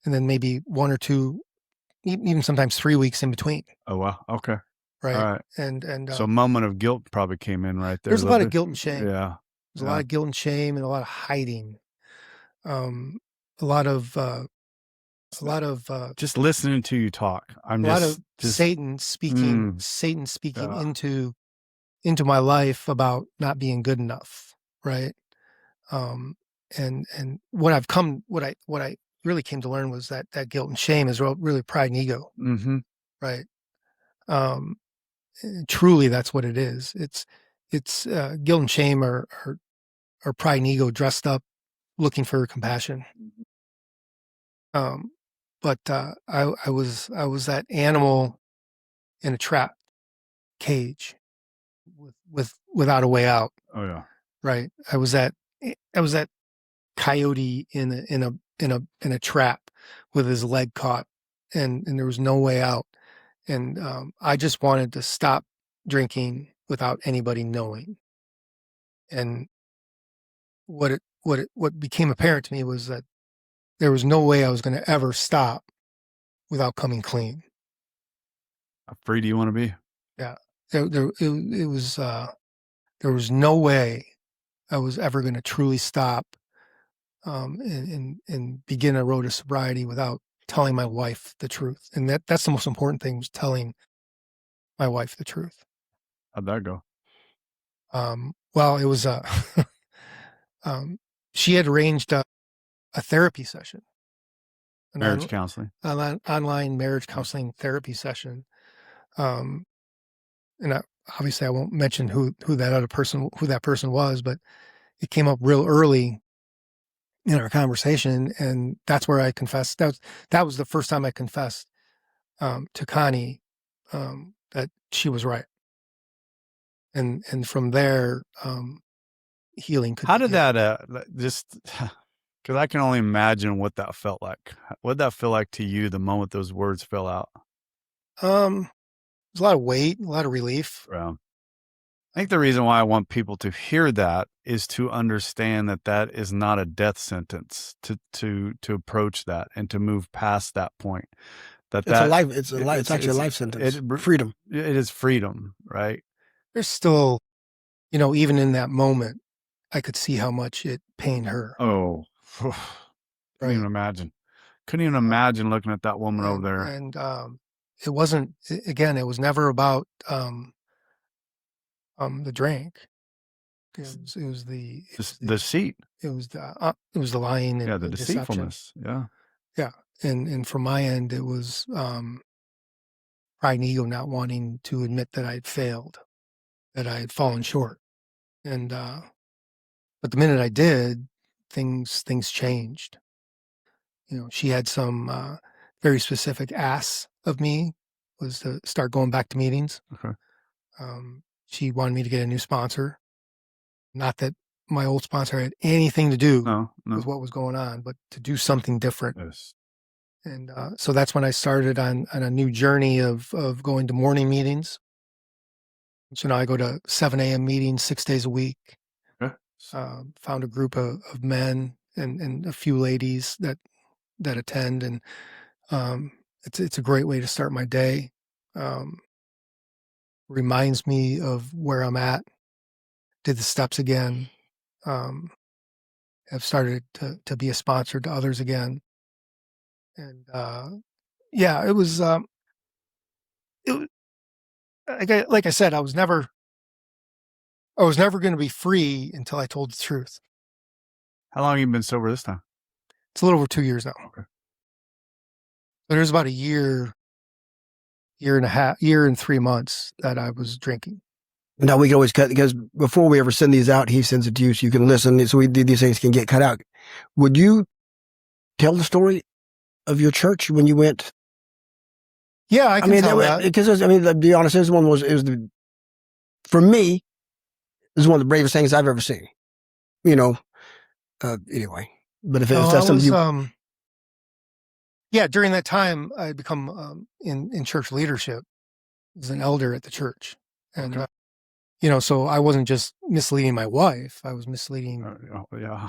and then maybe 1 or 2, even sometimes 3 weeks in between. Oh wow. Okay. Right. All right. And so a moment of guilt probably came in right there. There's a lot of guilt and shame. Yeah. There's a lot of guilt and shame and a lot of hiding. A lot of just listening to you talk. I'm a lot of Satan speaking into my life about not being good enough, right? And what I really came to learn was that guilt and shame is really pride and ego, right? Truly, that's what it is. It's guilt and shame are pride and ego dressed up, looking for compassion. But I was that animal in a trap cage without a way out. Oh yeah. Right. I was that coyote in a trap with his leg caught and there was no way out. And I just wanted to stop drinking without anybody knowing. And what became apparent to me was that there was no way I was going to ever stop without coming clean. How free do you want to be? Yeah. There was no way I was ever going to truly stop and begin a road to sobriety without telling my wife the truth. And that's the most important thing, was telling my wife the truth. How'd that go? Well, it was she had arranged a therapy session. Marriage counseling. Online marriage counseling therapy session. And obviously I won't mention who that person was, but it came up real early in our conversation, and that's where I confessed. That was the first time I confessed to Connie that she was right. And from there, healing could. How did that just? Because I can only imagine what that felt like. What did that feel like to you the moment those words fell out? There's a lot of weight, a lot of relief. I think the reason why I want people to hear that is to understand that that is not a death sentence. To approach that and to move past that point. It's actually a life sentence. Freedom. It is freedom, right? There's still, even in that moment, I could see how much it pained her. Oh. Couldn't even imagine looking at that woman over there. And it wasn't, again, it was never about the drink. It was the deceit. It was the lying and the deceitfulness. Deception. Yeah. And from my end, it was pride and ego not wanting to admit that I had failed, that I had fallen short. And but the minute I did, things changed. She had some very specific asks of me, was to start going back to meetings. Okay. She wanted me to get a new sponsor. Not that my old sponsor had anything to do with what was going on, but to do something different. Yes. And so that's when I started on a new journey of going to morning meetings. So now I go to 7 a.m. meetings 6 days a week. Okay. Found a group of men and a few ladies that attend, and it's a great way to start my day. Reminds me of where I'm at. Did the steps again. Have started to be a sponsor to others again. And it was like I said, I was never going to be free until I told the truth. How long have you been sober this time? It's a little over 2 years now. Okay. So there's about a year and a half, year and 3 months that I was drinking. Now we can always cut, because before we ever send these out, he sends it to you so you can listen. So these things can get cut out. Would you tell the story of your church when you went? Yeah, I can tell that. Because to be honest, for me, This is one of the bravest things I've ever seen. Anyway, but if No, that's something during that time, I had become in church leadership as an elder at the church. And, Okay. So I wasn't just misleading my wife, I was misleading Yeah.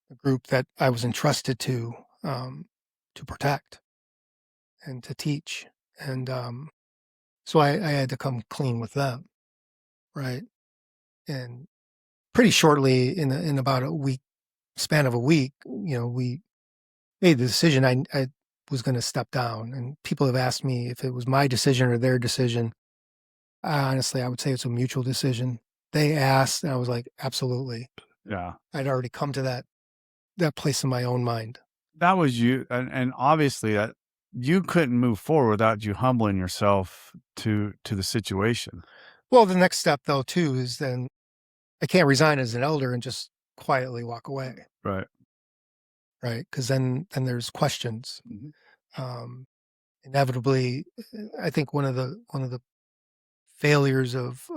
the group that I was entrusted to protect and to teach. And so I had to come clean with them, right? And pretty shortly, in about span of a week, we made the decision I was going to step down. And people have asked me if it was my decision or their decision. Honestly, I would say it's a mutual decision. They asked, and I was like, absolutely. Yeah. I'd already come to that place in my own mind. That was you. And obviously that you couldn't move forward without you humbling yourself to the situation. Well, the next step though, too, is then I can't resign as an elder and just quietly walk away. Right. Right. Cause then there's questions. Mm-hmm. Inevitably, I think one of the failures of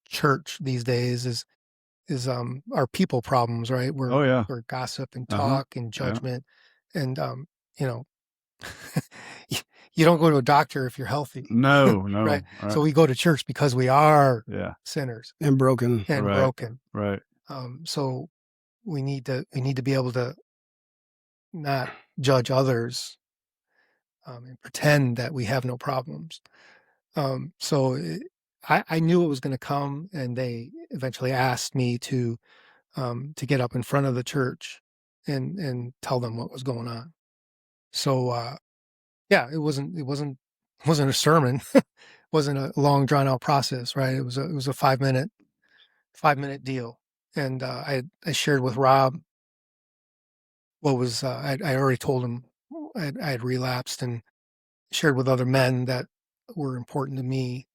church these days is our people problems, right? Where gossip and talk and judgment and you don't go to a doctor if you're healthy. No. Right? So we go to church because we are sinners and broken. Right. So we need to be able to not judge others and pretend that we have no problems. So I knew it was going to come, and they eventually asked me to get up in front of the church and tell them what was going on. So it wasn't a sermon, wasn't a long drawn out process, right? It was a 5-minute deal, and I shared with Rob what was I already told him I had relapsed, and shared with other men that were important to me.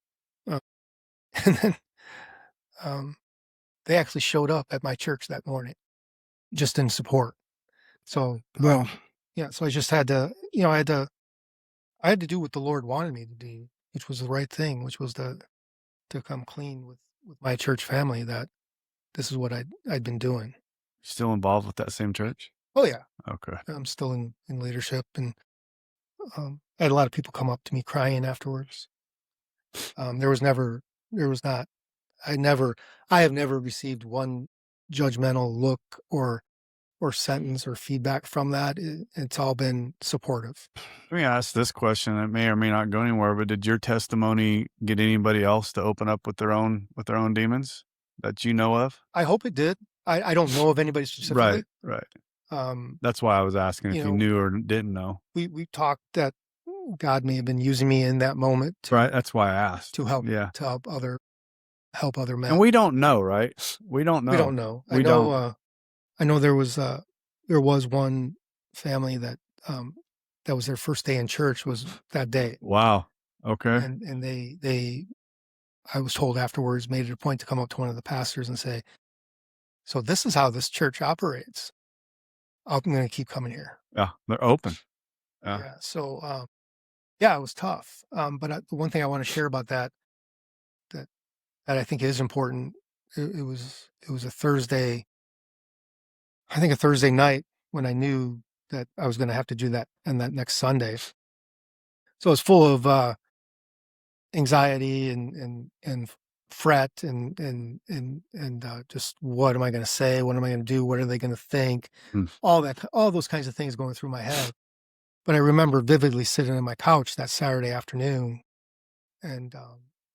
And then they actually showed up at my church that morning just in support. So, so I just had to, I had to do what the Lord wanted me to do, which was the right thing, which was to come clean with my church family, that this is what I'd been doing. Still involved with that same church? Oh yeah. Okay. I'm still in leadership, and I had a lot of people come up to me crying afterwards. I have never received one judgmental look or sentence or feedback from that. It's all been supportive. Let me ask this question. It may or may not go anywhere, but did your testimony get anybody else to open up with their own demons that you know of? I hope it did. I don't know of anybody specifically. Right. That's why I was asking if you knew or didn't know. We talked that God may have been using me in that moment. Right. That's why I asked. To help other men. And we don't know, right? We don't know. We don't know. I know there was one family that was their first day in church was that day. Wow. Okay. And they I was told afterwards, made it a point to come up to one of the pastors and say, so this is how this church operates. I'm going to keep coming here. Yeah. They're open. Yeah. So, it was tough. But the one thing I want to share about that I think is important. It was a Thursday. I think a Thursday night when I knew that I was going to have to do that, and that next Sunday. So I was full of anxiety and fret and just what am I going to say? What am I going to do? What are they going to think? All those kinds of things going through my head. But I remember vividly sitting on my couch that Saturday afternoon, and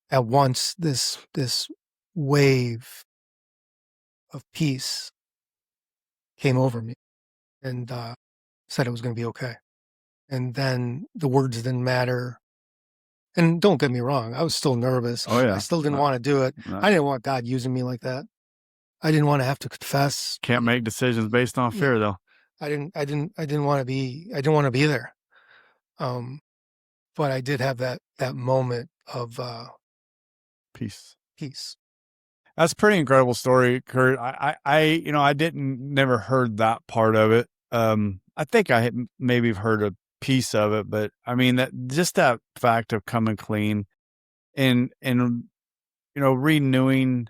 at once this wave of peace came over me, and said it was going to be okay. And then the words didn't matter. And don't get me wrong, I was still nervous. Oh yeah. I still didn't want to do it. I didn't want God using me like that. I didn't want to have to confess. Can't make decisions based on fear though. I didn't want to be there. But I did have that moment of peace. That's a pretty incredible story, Curt. I never heard that part of it. I think I had maybe heard a piece of it, but I mean that fact of coming clean and renewing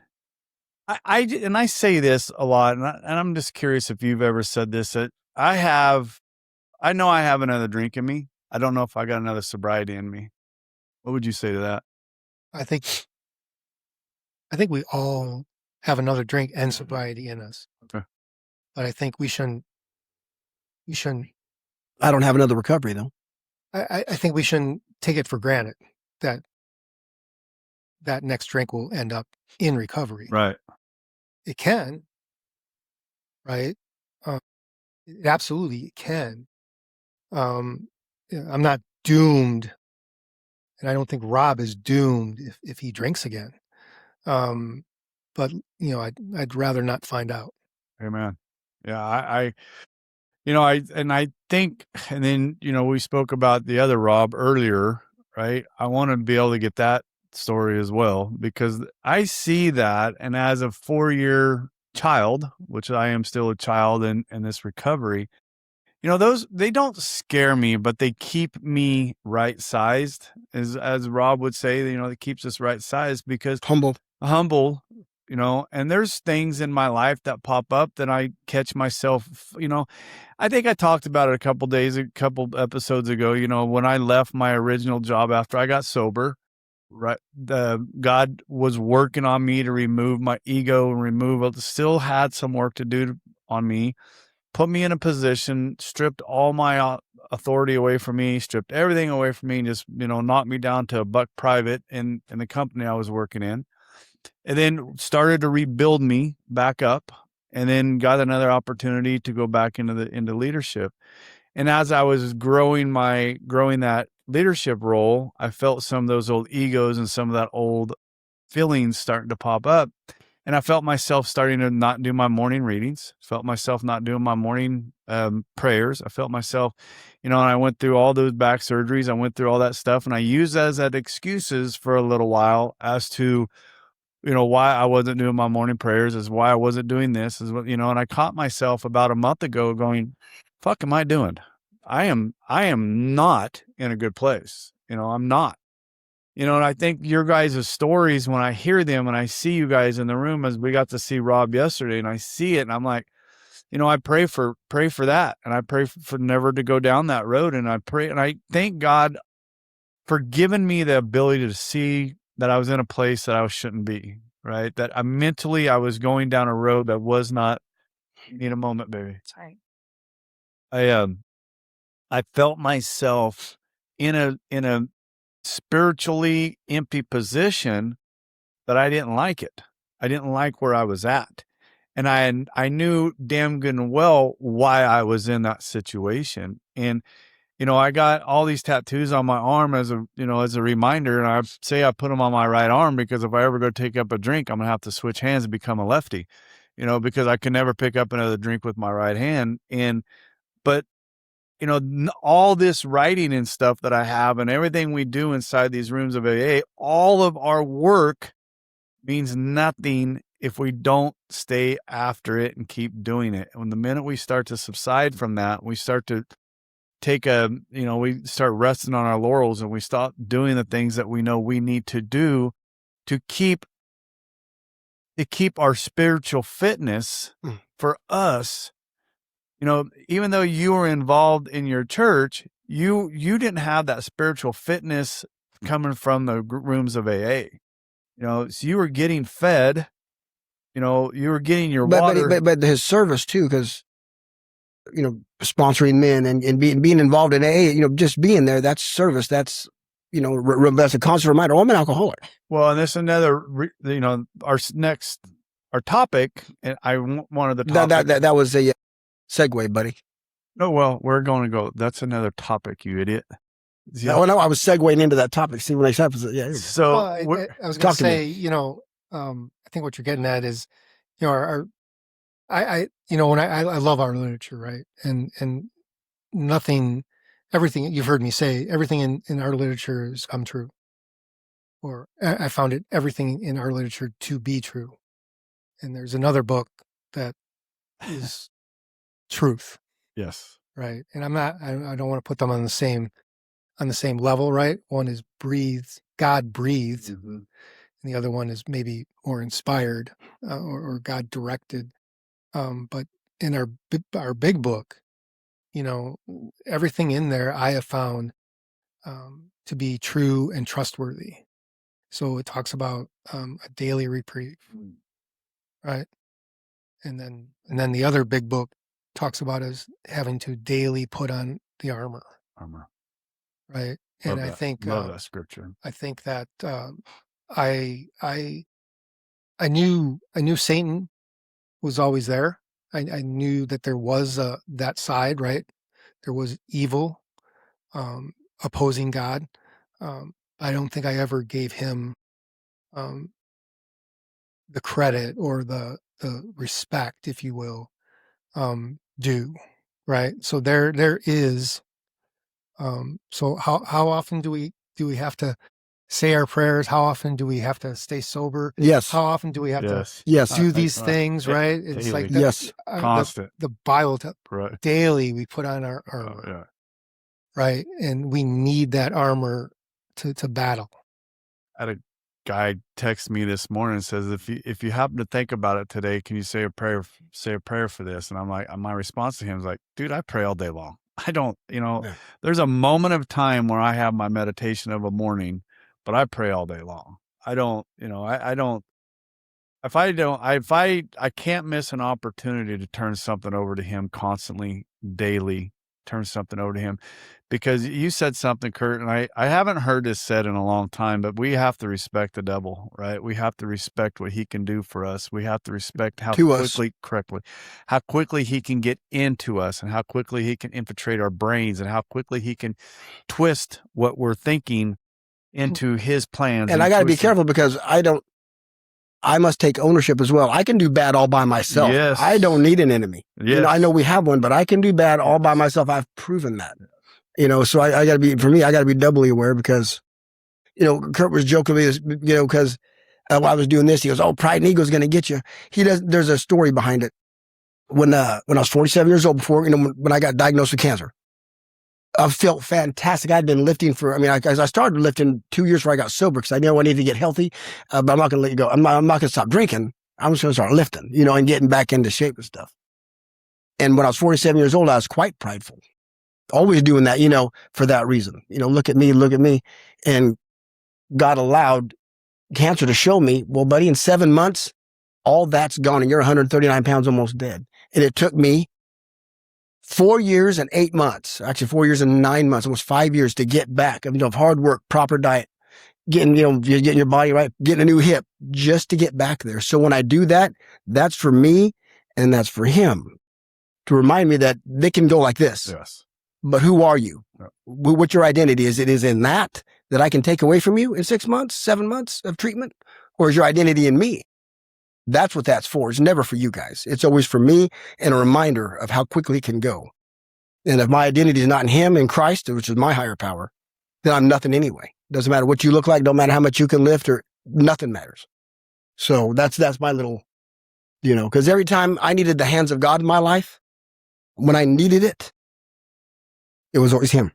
I say this a lot, and I'm just curious if you've ever said this. That I know I have another drink in me. I don't know if I got another sobriety in me. What would you say to that? I think we all have another drink and sobriety in us. Okay. But I think we shouldn't. I don't have another recovery though. I think we shouldn't take it for granted that next drink will end up in recovery. Right. It can. Right. It absolutely can. I'm not doomed, and I don't think Rob is doomed if he drinks again. But I'd rather not find out. Amen. Yeah, I think, and then, we spoke about the other Rob earlier, right? I want to be able to get that story as well, because I see that. And as a 4-year child, which I am still a child in this recovery, they don't scare me, but they keep me right sized, as Rob would say, it keeps us right sized because Humble, and there's things in my life that pop up that I catch myself, I think I talked about it a couple episodes ago, when I left my original job after I got sober, right? God was working on me to remove my ego and still had some work to do on me, put me in a position, stripped all my authority away from me, stripped everything away from me, and just, knocked me down to a buck private in the company I was working in. And then started to rebuild me back up, and then got another opportunity to go back into leadership. And as I was growing that leadership role, I felt some of those old egos and some of that old feelings starting to pop up. And I felt myself starting to not do my morning readings, felt myself not doing my morning prayers. I felt myself, and I went through all those back surgeries. I went through all that stuff, and I used that as excuses for a little while as to, why I wasn't doing my morning prayers, is why I wasn't doing this, is what, and I caught myself about a month ago going, fuck am I doing? I am not in a good place. I'm not, and I think your guys' stories, when I hear them and I see you guys in the room, as we got to see Rob yesterday, and I see it and I'm like, I pray for that. And I pray for never to go down that road. And I pray, and I thank God for giving me the ability to see that I was in a place that I shouldn't be, right? That I was going down a road that was not. Need a moment, baby. Sorry. I felt myself in a spiritually empty position, but I didn't like it. I didn't like where I was at. And I knew damn good and well why I was in that situation. And I got all these tattoos on my arm as a reminder. And I say I put them on my right arm because if I ever go take up a drink, I'm going to have to switch hands and become a lefty, because I can never pick up another drink with my right hand. But all this writing and stuff that I have and everything we do inside these rooms of AA, all of our work means nothing if we don't stay after it and keep doing it. When the minute we start to subside from that, we start to we start resting on our laurels and we stop doing the things that we know we need to do to keep our spiritual fitness for us. Even though you were involved in your church, you didn't have that spiritual fitness coming from the rooms of AA. So you were getting fed, you were getting your water. But his service too, because, sponsoring men and being involved in AA, just being there, that's service. That's, that's a constant reminder. Oh, I'm an alcoholic. Well, and this is another, our topic, and I wanted the topic. That was a segue, buddy. No, well, we're going to go. That's another topic, you idiot. Yeah. Oh no, I was segueing into that topic. See when I said, yeah. So I was going to say, I think what you're getting at is, I love our literature, right? And everything you've heard me say, everything in our literature has come true. Or I found everything in our literature to be true. And there's another book that is truth. Yes. Right. And I don't want to put them on the same level, right? One is God breathed, and the other one is maybe more inspired or God directed. But in our big book, everything in there I have found to be true and trustworthy. So it talks about a daily reprieve, right? And then the other big book talks about us having to daily put on the armor, right? And Love I that. think Love that scripture. I think that I knew Satan was always there. I knew that there was that side, right? There was evil opposing God. I don't think I ever gave him the credit or the respect, if you will, due, right? So there is. So how often do we have to say our prayers? How often do we have to stay sober? Yes. How often do we have to Yes. do these things, right? It's daily. like Yes. Constant. the Bible Right. daily we put on our armor, Yeah. right? And we need that armor to battle. I had a guy text me this morning and says, if you happen to think about it today, can you say a prayer for this? And I'm like, my response to him is like, dude, I pray all day long. I don't, there's a moment of time where I have my meditation of a morning, but I pray all day long. I don't, I don't, if I can't miss an opportunity to turn something over to him constantly, daily, turn something over to him. Because you said something, Curt, and I haven't heard this said in a long time, but we have to respect the devil, right? We have to respect what he can do for us. We have to respect how quickly he can get into us and how quickly he can infiltrate our brains and how quickly he can twist what we're thinking into his plans. And I got to be careful because I must take ownership as well. I can do bad all by myself. Yes. I don't need an enemy. Yes. I know we have one, but I can do bad all by myself. I've proven that. So I got to be doubly aware because, Curt was joking with me, because while I was doing this, he goes, "Oh, pride and ego is going to get you." There's a story behind it. When I was 47 years old, before, when I got diagnosed with cancer, I felt fantastic. I'd been lifting as I started lifting 2 years before I got sober because I knew I needed to get healthy, but I'm not going to let you go. I'm not going to stop drinking. I'm just going to start lifting, and getting back into shape and stuff. And when I was 47 years old, I was quite prideful. Always doing that, for that reason. Look at me. And God allowed cancer to show me, well, buddy, in 7 months, all that's gone and you're 139 pounds, almost dead. And it took me 4 years and 8 months, actually 4 years and 9 months, almost 5 years to get back of hard work, proper diet, getting your body right, getting a new hip just to get back there. So when I do that, that's for me and that's for him to remind me that they can go like this. Yes. But who are you? Yeah. What your identity is? It is in that I can take away from you in 6 months, 7 months of treatment? Or is your identity in me? That's what that's for. It's never for you guys. It's always for me and a reminder of how quickly it can go. And if my identity is not in him, in Christ, which is my higher power, then I'm nothing anyway. Doesn't matter what you look like. Don't matter how much you can lift or nothing matters. So that's my little, because every time I needed the hands of God in my life, when I needed it, it was always him.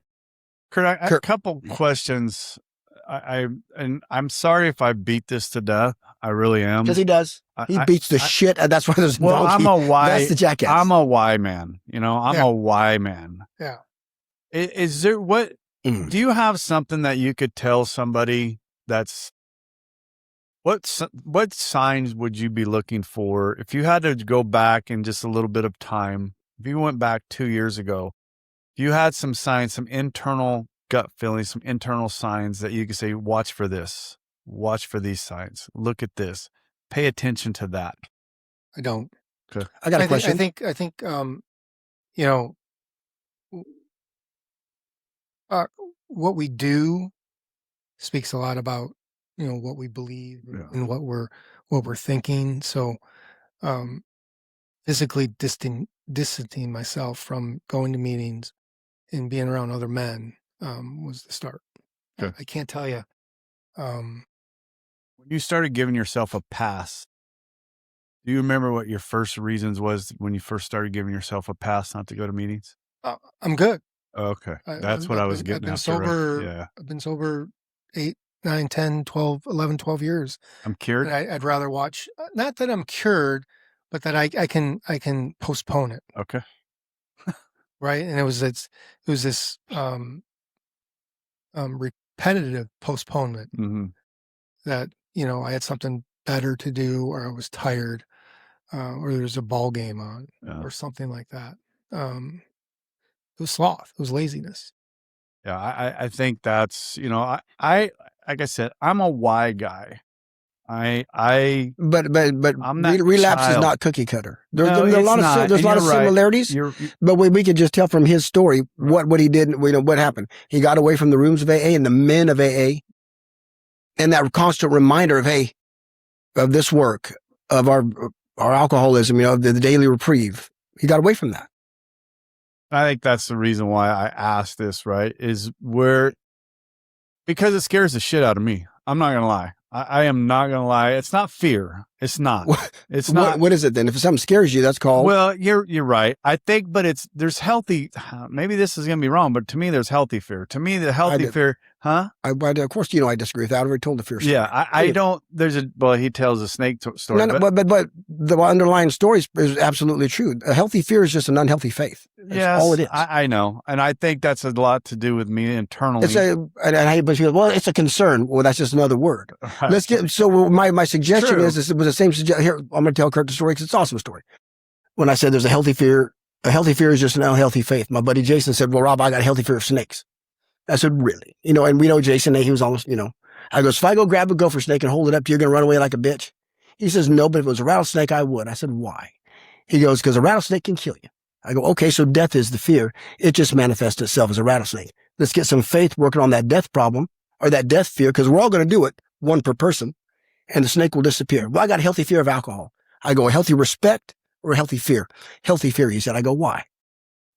Curt, a couple questions. I'm sorry if I beat this to death. I really am. Because he does. He beats the shit. That's why there's I'm a why. That's the jackass. I'm a why man. I'm a why man. Yeah. Is there do you have something that you could tell somebody that's what signs would you be looking for if you had to go back in just a little bit of time? If you went back 2 years ago, you had some signs, some internal gut feelings, some internal signs that you could say, watch for this, watch for these signs, look at this, pay attention to that. I don't. Okay. I got a question. I think, what we do speaks a lot about, what we believe and what we're thinking. So, physically distancing myself from going to meetings and being around other men was the start. Okay. I can't tell you. When you started giving yourself a pass, do you remember what your first reasons was when you first started giving yourself a pass not to go to meetings? I'm good. Okay. That's what I was getting I've been after. sober. Right? Yeah. I've been sober 9, 10, 12, 11, 12 years. I'm cured. And I'd rather watch, not that I'm cured, but that I can postpone it. Okay. Right. And it was this repetitive postponement that, I had something better to do, or I was tired, or there's a ball game on or something like that. It was sloth. It was laziness. Yeah. I think that's, I like I said, I'm a why guy. But I'm that relapse child. is not cookie cutter. There's No, a lot it's of there's a lot of right. similarities, but we could just tell from his story what he did. What happened. He got away from the rooms of AA and the men of AA, and that constant reminder of this work, of our alcoholism, the daily reprieve. He got away from that. I think that's the reason why I asked this. Right? Because it scares the shit out of me. I'm not gonna lie. I am not going to lie. It's not fear. It's not. It's not. What is it then? If something scares you, that's called. Well, you're right. I think, but there's healthy. Maybe this is going to be wrong, but to me, there's healthy fear. To me, the healthy fear, huh? Of course, I disagree with that. I already told the fear story. Yeah, I don't. he tells a snake story. No, but the underlying story is absolutely true. A healthy fear is just an unhealtty faith. That's all it is. I know, and I think that's a lot to do with me internally. But she goes, well, it's a concern. Well, that's just another word. Right. Let's get. So my suggestion is this was the same suggestion. Here, I'm going to tell Curt the story because it's an awesome story. When I said there's a healthy fear is just an unhealthy faith. My buddy Jason said, well, Rob, I got a healthy fear of snakes. I said, really? And we know Jason, he was almost, I goes, if I go grab a gopher snake and hold it up to you, you're going to run away like a bitch? He says, no, but if it was a rattlesnake, I would. I said, why? He goes, because a rattlesnake can kill you. I go, okay, so death is the fear. It just manifests itself as a rattlesnake. Let's get some faith working on that death problem or that death fear, because we're all going to do it, one per person, and the snake will disappear. Well, I got a healthy fear of alcohol. I go, a healthy respect or a healthy fear? Healthy fear, he said. I go, why?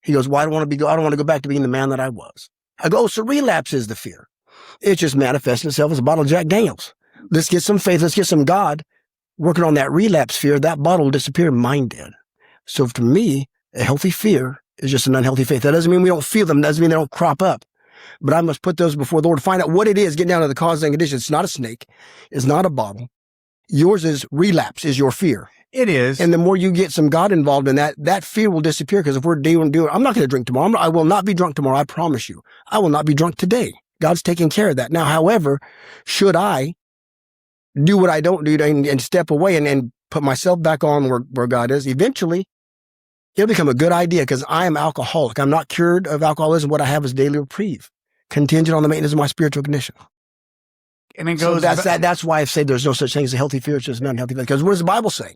He goes, well, I don't want to go back to being the man that I was. I go, so relapse is the fear. It just manifests itself as a bottle of Jack Daniels. Let's get some faith. Let's get some God working on that relapse fear. That bottle will disappear. Mine did. So to me, a healthy fear is just an unhealthy faith. That doesn't mean we don't feel them. That doesn't mean they don't crop up. But I must put those before the Lord, find out what it is, get down to the cause and condition. It's not a snake. It's not a bottle. Yours is relapse, is your fear. It is. And the more you get some God involved in that fear will disappear. Because if we're doing, I'm not going to drink tomorrow. I will not be drunk tomorrow. I promise you. I will not be drunk today. God's taking care of that. Now, however, should I do what I don't do and step away and put myself back on where God is, eventually it'll become a good idea because I am alcoholic. I'm not cured of alcoholism. What I have is daily reprieve, contingent on the maintenance of my spiritual condition. And it goes. So that's why I say there's no such thing as a healthy fear. It's just an unhealthy fear. Because what does the Bible say?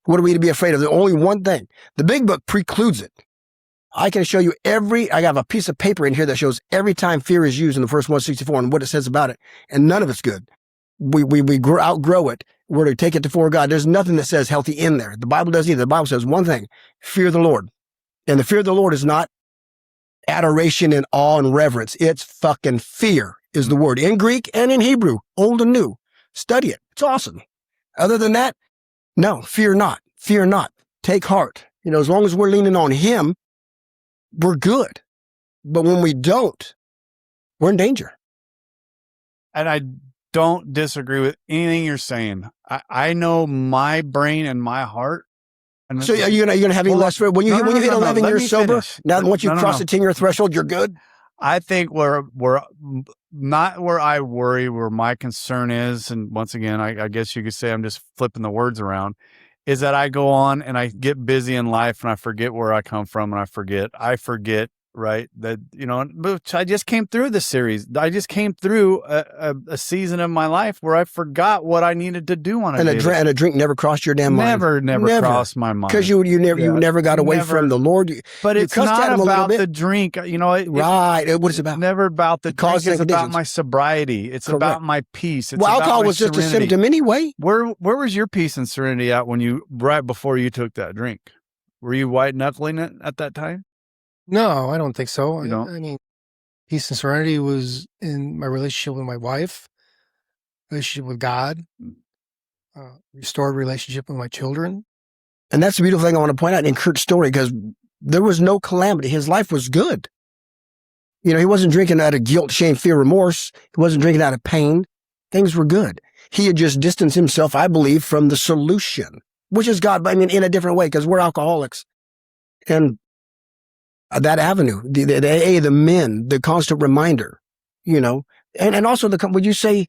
What are we to be afraid of? There's only one thing. The big book precludes it. I can show you I have a piece of paper in here that shows every time fear is used in the first 164 and what it says about it. And none of it's good. We outgrow it. We're to take it before God. There's nothing that says healthy in there. The Bible doesn't either. The Bible says one thing, fear the Lord. And the fear of the Lord is not adoration and awe and reverence. It's fucking fear is the word in Greek and in Hebrew, old and new. Study it. It's awesome. Other than that, no, fear not. Fear not. Take heart. As long as we're leaning on Him, we're good. But when we don't, we're in danger. And I don't disagree with anything you're saying. I know my brain and my heart. And so are you gonna have any less fear when you hit 11 years sober? Finish. Now, once you cross the 10-year threshold, you're good. I think we're not where I worry, where my concern is, and once again, I guess you could say I'm just flipping the words around, is that I go on and I get busy in life and I forget where I come from and I forget, right? That, I just came through this series. I just came through a season of my life where I forgot what I needed to do on a day. And a drink never crossed your damn mind. Never crossed my mind. Because you never got away from the Lord. But it's not about the drink. Right. What is it about? Never about the drink. It's about my sobriety. It's about my peace. It's about alcohol was serenity. Just a symptom anyway. Where was your peace and serenity at right before you took that drink? Were you white knuckling it at that time? No, I don't think so. You don't? I mean, peace and serenity was in my relationship with my wife, relationship with God, restored relationship with my children. And that's the beautiful thing I want to point out in Curt's story, because there was no calamity. His life was good. He wasn't drinking out of guilt, shame, fear, remorse. He wasn't drinking out of pain. Things were good. He had just distanced himself, I believe, from the solution, which is God, but I mean, in a different way, because we're alcoholics. And that avenue, the AA, the men, the constant reminder, and also would you say,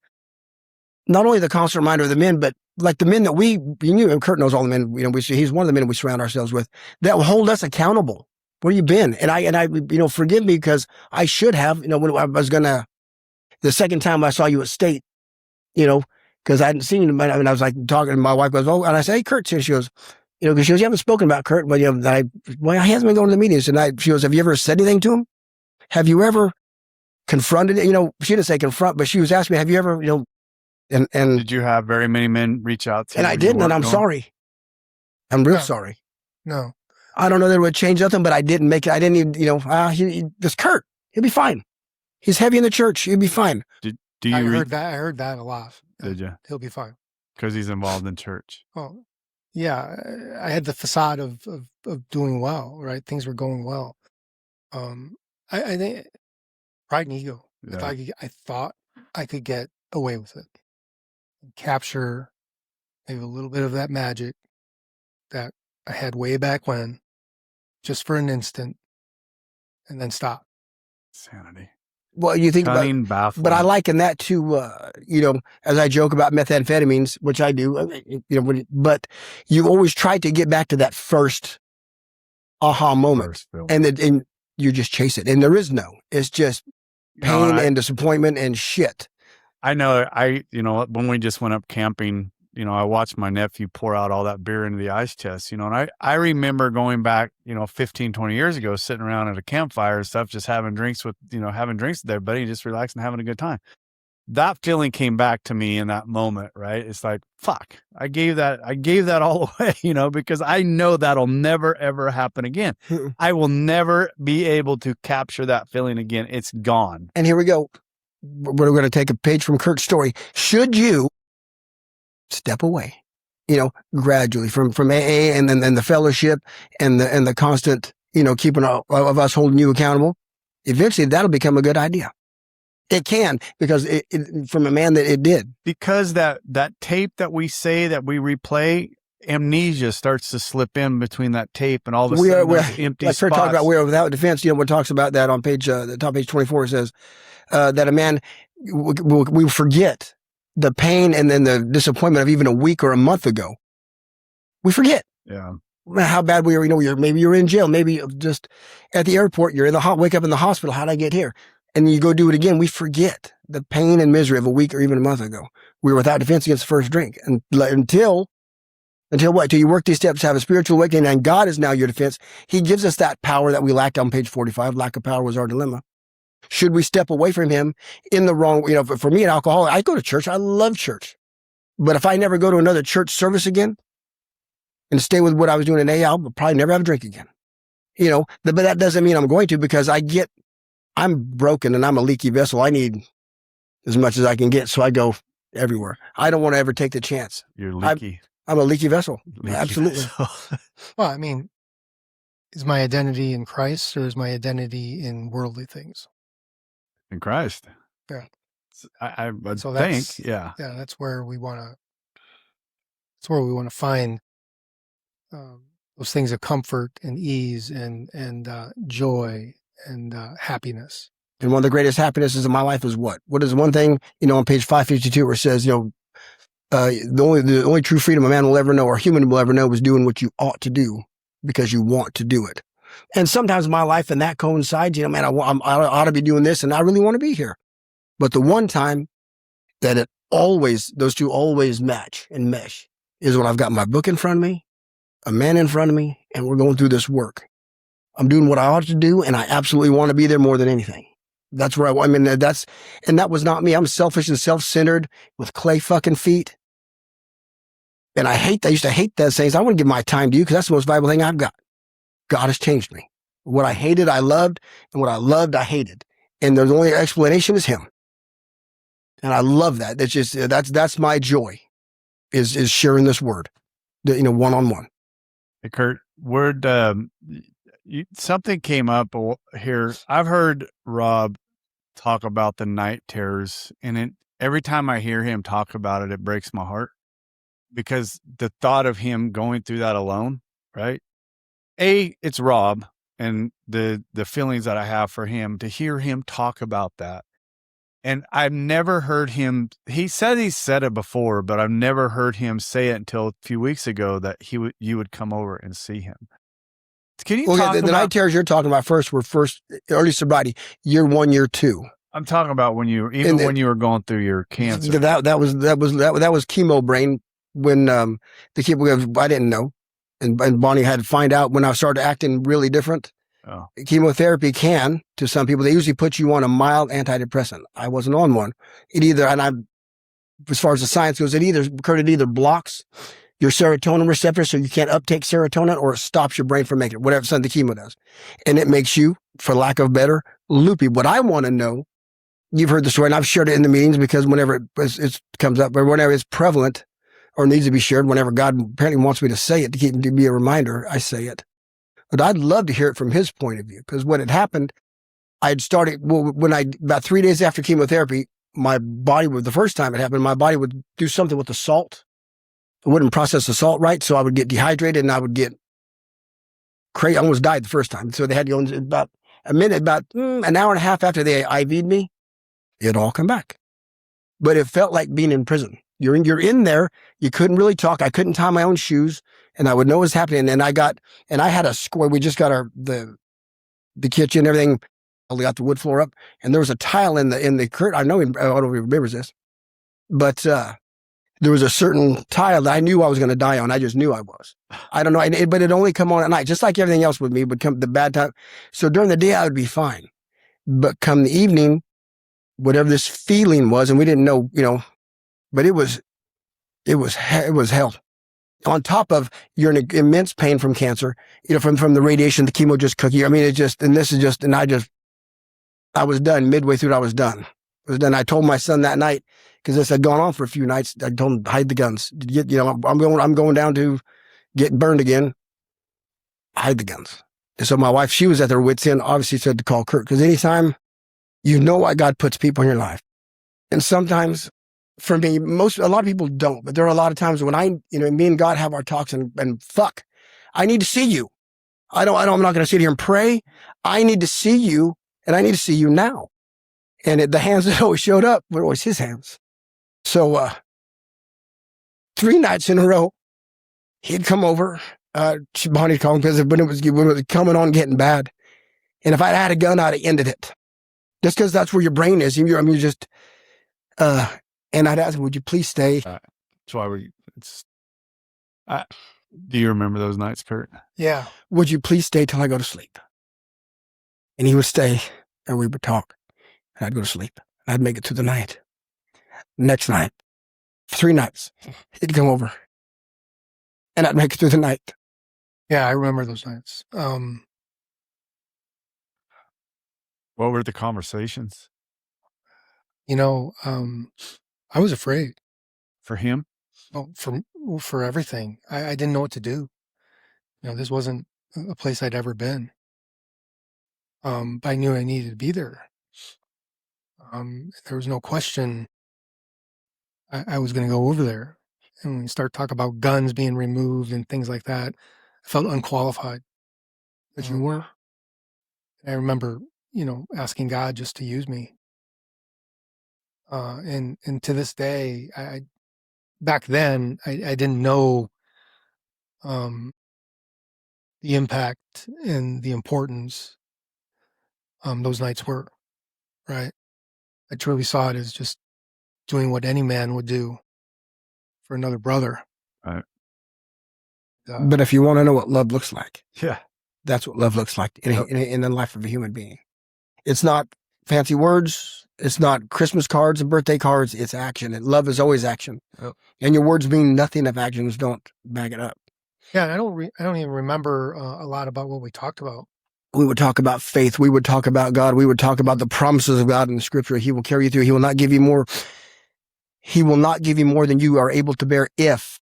not only the constant reminder of the men, but like the men that and Curt knows all the men, he's one of the men we surround ourselves with that will hold us accountable. Where you been? And I, forgive me because I should have, when I was the second time I saw you at State, because I hadn't seen him. I mean, I was like talking to my wife goes, oh, and I say, hey, Curt's here. She goes, because she goes, you haven't spoken about Curt, but he hasn't been going to the meetings. And she goes, have you ever said anything to him? Have you ever confronted it? She didn't say confront, but she was asking me, have you ever, and did you have very many men reach out to you? And I didn't, and I'm sorry. I'm real sorry. No. I don't know that it would change nothing, but I didn't make it. I didn't even, this Curt, he'll be fine. He's heavy in the church. He'll be fine. I heard that a lot. Did you? He'll be fine. Because he's involved in church. Oh, yeah. I had the facade of doing well, right? Things were going well. I think pride and ego. Yeah. I thought I could get away with it. Capture maybe a little bit of that magic that I had way back when, just for an instant, and then stop. Sanity. Well, you think Cunning, about, baffling. but I liken that to, as I joke about methamphetamines, which I do, but you always try to get back to that first aha moment, and you just chase it, and there is no. It's just pain and disappointment and shit. I know. When we just went up camping, I watched my nephew pour out all that beer into the ice chest, and I remember going back, 15, 20 years ago, sitting around at a campfire and stuff, just having drinks with everybody, just relaxing, having a good time. That feeling came back to me in that moment, right? It's like, fuck, I gave that all away, because I know that'll never, ever happen again. I will never be able to capture that feeling again. It's gone. And here we go. We're going to take a page from Curt's story. Should you step away, gradually from AA and then the fellowship and the constant, keeping of us holding you accountable, eventually that'll become a good idea. It can, because it from a man that it did. Because that tape that we say that we replay, amnesia starts to slip in between that tape and all of a sudden there's empty like spots. Curt talked about, we are without defense. What talks about that on the top page 24, it says that a man we forget the pain and then the disappointment of even a week or a month ago. We forget. Yeah. How bad we were. Maybe you're in jail. Maybe just at the airport. You're wake up in the hospital. How'd I get here? And you go do it again. We forget the pain and misery of a week or even a month ago. We were without defense against the first drink, and until what? Till you work these steps, have a spiritual awakening, and God is now your defense. He gives us that power that we lacked on page 45. Lack of power was our dilemma. Should we step away from him in the wrong, for me, an alcoholic, I go to church. I love church. But if I never go to another church service again and stay with what I was doing in AA, I'll probably never have a drink again. But that doesn't mean I'm going to, because I'm broken and I'm a leaky vessel. I need as much as I can get. So I go everywhere. I don't want to ever take the chance. You're leaky. I'm a leaky vessel. Leaky Absolutely. vessel. Well, I mean, is my identity in Christ or is my identity in worldly things? In Christ. Yeah. I would So think, yeah. Yeah, that's where we want to find those things of comfort and ease and joy and happiness. And one of the greatest happinesses of my life is what? What is one thing, on page 552 where it says, the only true freedom a man will ever know or a human will ever know is doing what you ought to do because you want to do it. And sometimes in my life, and that coincides, man, I ought to be doing this and I really want to be here. But the one time that those two always match and mesh is when I've got my book in front of me, a man in front of me, and we're going through this work. I'm doing what I ought to do, and I absolutely want to be there more than anything. That's where and that was not me. I'm selfish and self-centered with clay fucking feet. And I used to hate that saying, I want to give my time to you because that's the most valuable thing I've got. God has changed me. What I hated, I loved, and what I loved, I hated. And the only explanation is him. And I love that. That's just, that's my joy is sharing this word, one-on-one. Hey, Curt, something came up here. I've heard Rob talk about the night terrors, and every time I hear him talk about it, it breaks my heart, because the thought of him going through that alone, right? It's Rob, and the feelings that I have for him, to hear him talk about that. And I've never heard him, he said it before, but I've never heard him say it until a few weeks ago, that you would come over and see him. Can you talk the about night terrors you're talking about were early sobriety, year 1, year 2. I'm talking about when you were going through your cancer. That was chemo brain when the chemo, I didn't know. And Bonnie had to find out when I started acting really different. Oh. Chemotherapy can, to some people, they usually put you on a mild antidepressant. I wasn't on one. As far as the science goes, it either blocks your serotonin receptor, so you can't uptake serotonin, or it stops your brain from making it, whatever the chemo does. And it makes you, for lack of better, loopy. What I want to know, you've heard the story, and I've shared it in the meetings, because whenever it comes up, or whenever it's prevalent or needs to be shared, whenever God apparently wants me to say it, to be a reminder, I say it. But I'd love to hear it from his point of view, because when it happened, about 3 days after chemotherapy, my body the first time it happened, my body would do something with the salt. It wouldn't process the salt right, so I would get dehydrated, and I would get crazy. I almost died the first time. So they had to go about an hour and a half after they IV'd me, it all come back. But it felt like being in prison. You're in there. You couldn't really talk. I couldn't tie my own shoes, and I would know what's happening. And I had a square. We just got the kitchen, everything. We got the wood floor up, and there was a tile in the Curt. I don't know if he remembers this, but there was a certain tile that I knew I was going to die on. I just knew I was. I don't know, but it only come on at night, just like everything else with me. Would come the bad time. So during the day I would be fine, but come the evening, whatever this feeling was, and we didn't know, but it was hell. On top of you're in immense pain from cancer, from the radiation, the chemo just cook you. I mean, I was done. Midway through it, I was done. I told my son that night, because this had gone on for a few nights. I told him, hide the guns. I'm going down to get burned again. Hide the guns. And so my wife, she was at their wits' end, obviously said to call Curt, because anytime, why God puts people in your life. And sometimes, for me, a lot of people don't, but there are a lot of times when me and God have our talks, and fuck, I need to see you. I'm not going to sit here and pray. I need to see you, and I need to see you now. And the hands that always showed up were always his hands. So 3 nights in a row, he'd come over. Bonnie'd call him, because when it was coming on getting bad. And if I'd had a gun, I'd have ended it. Just because that's where your brain is. And I'd ask him, would you please stay? That's why do you remember those nights, Curt? Yeah. Would you please stay till I go to sleep? And he would stay, and we would talk. And I'd go to sleep. I'd make it through the night. Next night, 3 nights, he'd come over, and I'd make it through the night. Yeah, I remember those nights. What were the conversations? I was afraid. For him? Oh, for everything. I didn't know what to do. This wasn't a place I'd ever been. But I knew I needed to be there. There was no question I was going to go over there. And when we start talking about guns being removed and things like that, I felt unqualified. But you weren't. And I remember, asking God just to use me. And to this day, back then, I didn't know the impact and the importance those nights were, right? I truly saw it as just doing what any man would do for another brother. Right. But if you want to know what love looks like, yeah, that's what love looks like in the life of a human being. It's not fancy words. It's not Christmas cards and birthday cards. It's action. And love is always action. Yep. And your words mean nothing if actions don't back it up. Yeah, and I don't even remember a lot about what we talked about. We would talk about faith. We would talk about God. We would talk about the promises of God in the scripture. He will carry you through. He will not give you more. He will not give you more than you are able to bear if,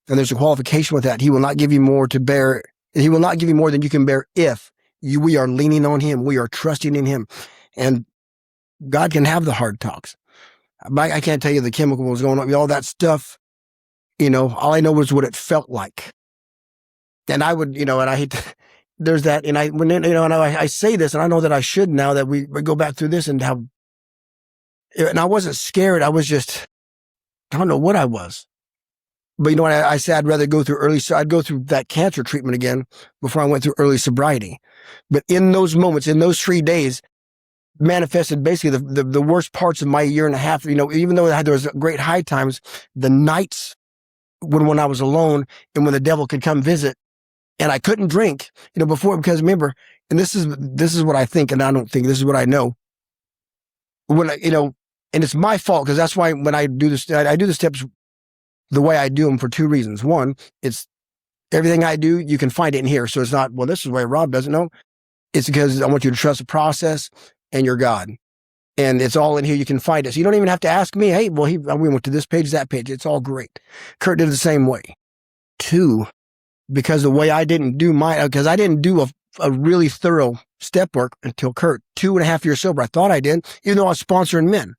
and there's a qualification with that. He will not give you more to bear. He will not give you more than you can bear if we are leaning on him. We are trusting in him. And God can have the hard talks. I can't tell you the chemical was going on, all that stuff. All I know was what it felt like. And I would, and I hate to, there's that, and I say this, and I know that I should now that we go back through this and I wasn't scared. I was just, I don't know what I was. But what I said, I'd rather go through I'd go through that cancer treatment again before I went through early sobriety. But in those moments, in those 3 days, manifested basically the worst parts of my year and a half. Even though there was great high times, the nights when I was alone and when the devil could come visit, and I couldn't drink, before, because remember, and this is what I think, and I don't think, this is what I know. When and it's my fault, because that's why when I do this, I do the steps the way I do them for 2 reasons. One, it's everything I do, you can find it in here. So it's not, well, this is the way Rob doesn't know. It's because I want you to trust the process and your God. And it's all in here. You can find it. So you don't even have to ask me, hey, well, we went to this page, that page. It's all great. Curt did the same way. 2, because the way I didn't do because I didn't do a really thorough step work until Curt, 2.5 years sober. I thought I did, even though I was sponsoring men.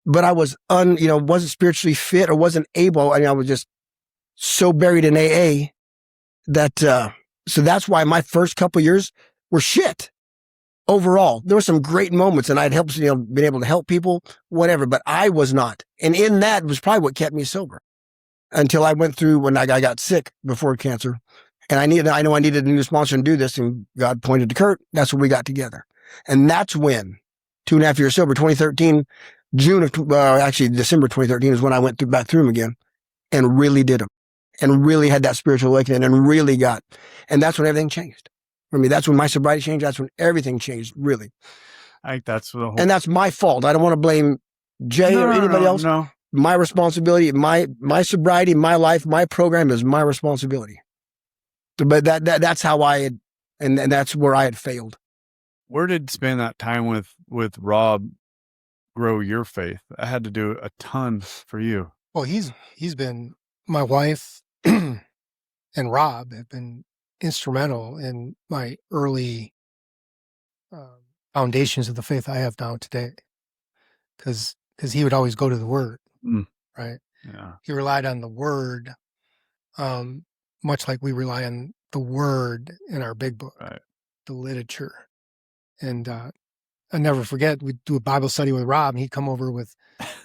But I was wasn't spiritually fit or wasn't able. I was just so buried in AA that, so that's why my first couple years were shit. Overall, there were some great moments, and I'd helped, been able to help people, whatever, but I was not. And in that was probably what kept me sober until I went through when I got sick before cancer. And I know I needed a new sponsor to do this, and God pointed to Curt. That's when we got together. And that's when 2.5 years sober, 2013, December 2013 is when I went back through them again and really did them and really had that spiritual awakening and really and that's when everything changed. For me, that's when my sobriety changed. That's when everything changed, really. I think that's the whole... And that's my fault. I don't want to blame Jay or anybody else. No. My responsibility, my sobriety, my life, my program is my responsibility. But that's how and that's where I had failed. Where did spending that time with Rob grow your faith? I had to do a ton for you. Well, he's been, my wife and Rob have been instrumental in my early foundations of the faith I have now today. Because he would always go to the Word, right? Yeah. He relied on the Word, much like we rely on the Word in our big book, right. The literature. And I never forget, we'd do a Bible study with Rob, and he'd come over with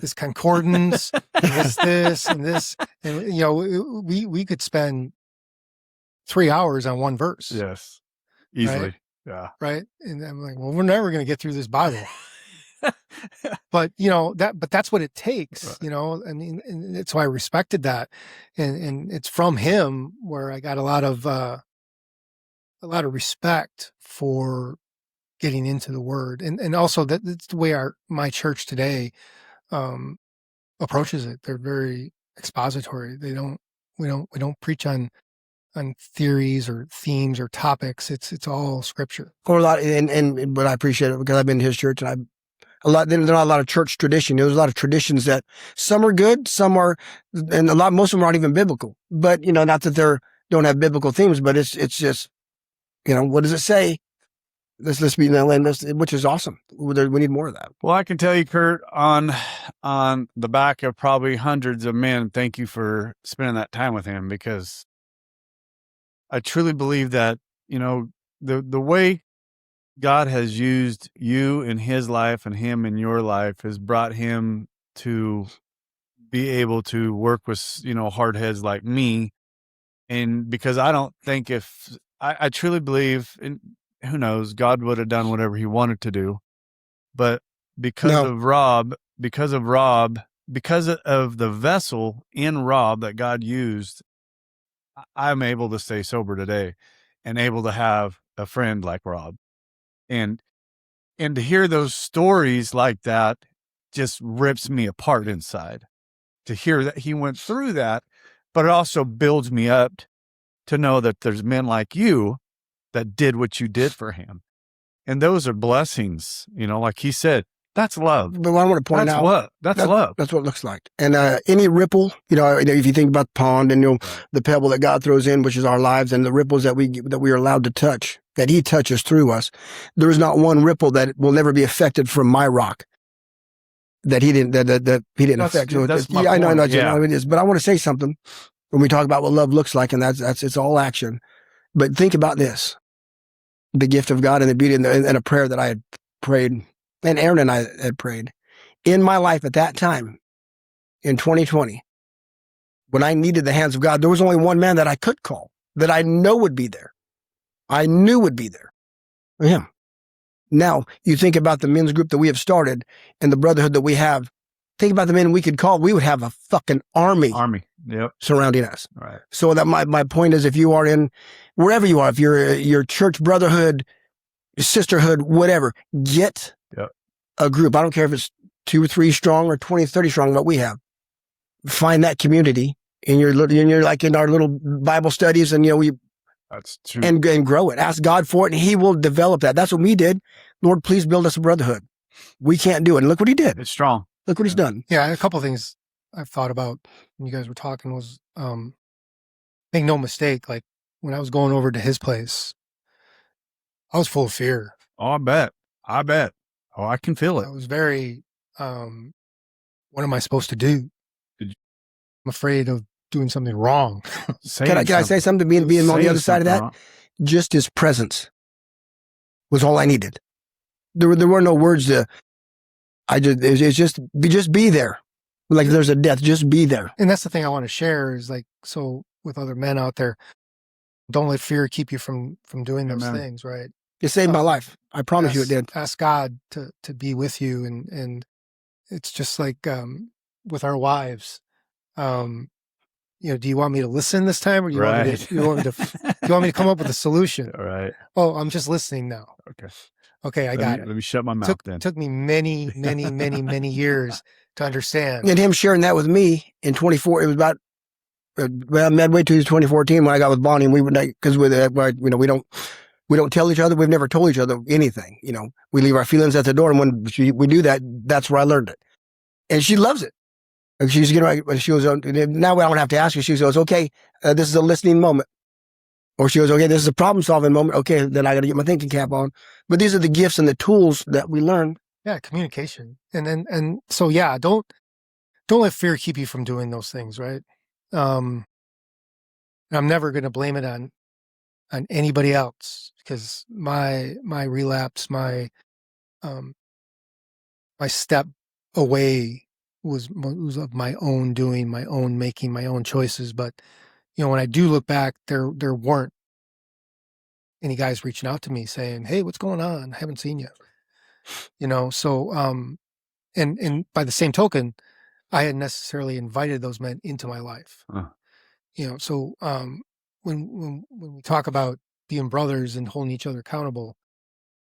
this concordance, and this, and this. And, we could spend 3 hours on one verse. Yes. Easily. Right? Yeah. Right. And I'm like, well, we're never going to get through this Bible. But, but that's what it takes, right. And it's why I respected that. And it's from him where I got a lot of respect for getting into the Word. And also that's the way my church today, approaches it. They're very expository. We don't preach on theories or themes or topics. It's all scripture. Or a lot, but I appreciate it because I've been to his church, and there's not a lot of church tradition. There's a lot of traditions that some are good, some are, and most of them aren't even biblical. But not that they don't have biblical themes, but it's just, what does it say? Let's be in that land, which is awesome. We need more of that. Well, I can tell you, Curt, on the back of probably hundreds of men, thank you for spending that time with him, because I truly believe that, the way God has used you in his life and him in your life has brought him to be able to work with, hard heads like me. And because I don't think I truly believe, and who knows, God would have done whatever he wanted to do. But because of the vessel in Rob that God used, I'm able to stay sober today and able to have a friend like Rob. And to hear those stories like that just rips me apart inside. To hear that he went through that, but it also builds me up to know that there's men like you that did what you did for him. And those are blessings, like he said, that's love. But what I want to point out, that's love. That's what it looks like. And any ripple, if you think about the pond and the pebble that God throws in, which is our lives, and the ripples that we are allowed to touch, that he touches through us, there is not one ripple that will never be affected from my rock. that he didn't affect. So that's my I know point. it is. But I want to say something when we talk about what love looks like, and that's it's all action. But think about this: the gift of God and the beauty, and a prayer that I had prayed, and Aaron and I had prayed in my life at that time in 2020. When I needed the hands of God, there was only one man that I could call that I know would be there. I knew would be there. Him. Now, you think about the men's group that we have started and the brotherhood that we have. Think about the men we could call. We would have a fucking army. Yep. Surrounding us. Right. So that my point is, if you are in wherever you are, if you're your church brotherhood, sisterhood, whatever, get a group. I don't care if it's 2 or 3 strong or 20, 30 strong, what we have. Find that community in your like in our little Bible studies, and that's true. And grow it. Ask God for it, and He will develop that. That's what we did. Lord, please build us a brotherhood. We can't do it. And look what He did. It's strong. Look what He's done. Yeah, a couple of things I've thought about when you guys were talking was, make no mistake, like when I was going over to his place, I was full of fear. Oh, I bet. Oh, I can feel it. I was very, what am I supposed to do? I'm afraid of doing something wrong. Can I say something? Being on the other side of that, just His presence was all I needed. There were no words to. It's just be there. Like there's a death, just be there. And that's the thing I want to share is like, so with other men out there, don't let fear keep you from doing those things, right? It saved my life. I promise you it did. Ask God to be with you. And it's just like, with our wives, do you want me to listen this time, or do you want me to come up with a solution? All right. Oh, I'm just listening now. Okay. I got it. Let me shut my mouth then. Took me many, many, many, many years to understand. And him sharing that with me in 24, it was about midway to 2014 when I got with Bonnie, and we would, because we don't tell each other. We've never told each other anything. We leave our feelings at the door, and when we do that, that's where I learned it. And she loves it. And she's she goes, now I don't have to ask her. She goes, okay, this is a listening moment. Or she goes, okay, this is a problem solving moment. Okay, then I got to get my thinking cap on. But these are the gifts and the tools that we learn. Yeah, communication. And so yeah, don't let fear keep you from doing those things, right? I'm never going to blame it on anybody else, because my relapse, my step away was of my own doing, my own making, my own choices. But when I do look back, there weren't any guys reaching out to me saying, "Hey, what's going on? I haven't seen you." So and by the same token, I hadn't necessarily invited those men into my life. So when we talk about being brothers and holding each other accountable,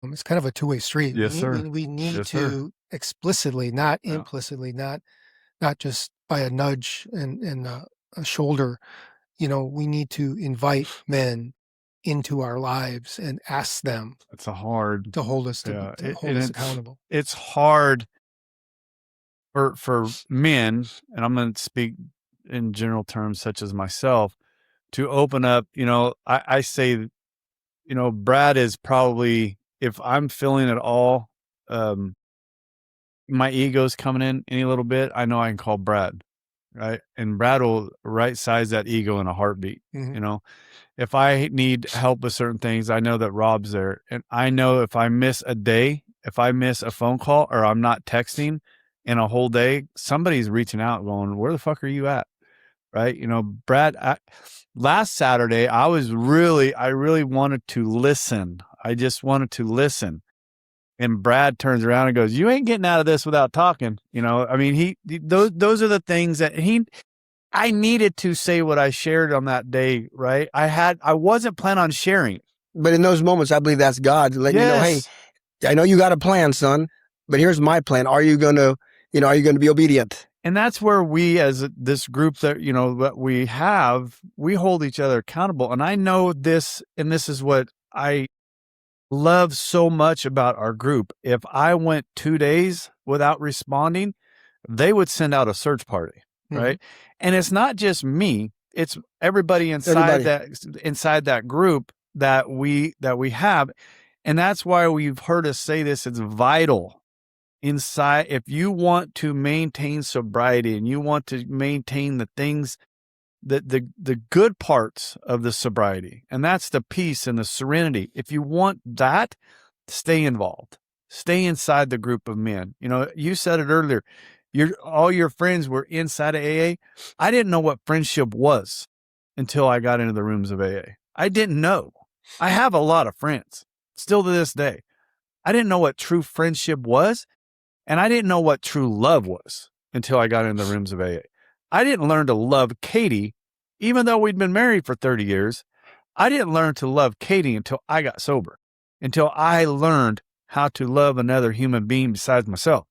it's kind of a two-way street. Yes, sir. We need to explicitly, not implicitly, not just by a nudge and a shoulder. We need to invite men into our lives and ask them. It's hard to hold us hold us accountable. It's hard for men, and I'm going to speak in general terms, such as myself, to open up. I say, Brad is probably, if I'm feeling at all, my ego's coming in any little bit, I know I can call Brad, right? And Brad will right size that ego in a heartbeat. If I need help with certain things, I know that Rob's there. And I know if I miss a day, if I miss a phone call, or I'm not texting in a whole day, somebody's reaching out going, where the fuck are you at? Right? Brad, last Saturday, I really wanted to listen. I just wanted to listen. And Brad turns around and goes, you ain't getting out of this without talking. Those are the things that I needed to say what I shared on that day, right? I wasn't planning on sharing. But in those moments, I believe that's God letting you know, hey, I know you got a plan, son, but here's my plan. Are you going to be obedient? And that's where we, as this group that we hold each other accountable. And I know this, and this is what I love so much about our group. If I went 2 days without responding, they would send out a search party, right? And it's not just me; it's everybody inside that group that we have, and that's why you've heard us say this. It's vital inside. If you want to maintain sobriety and you want to maintain the things the good parts of the sobriety, and that's the peace and the serenity. If you want that, stay involved. Stay inside the group of men. You know, you said it earlier. All your friends were inside of AA. I didn't know what friendship was until I got into the rooms of AA. I didn't know. I have a lot of friends still to this day. I didn't know what true friendship was, and I didn't know what true love was until I got into the rooms of AA. I didn't learn to love Katie, even though we'd been married for 30 years. I didn't learn to love Katie until I got sober, until I learned how to love another human being besides myself.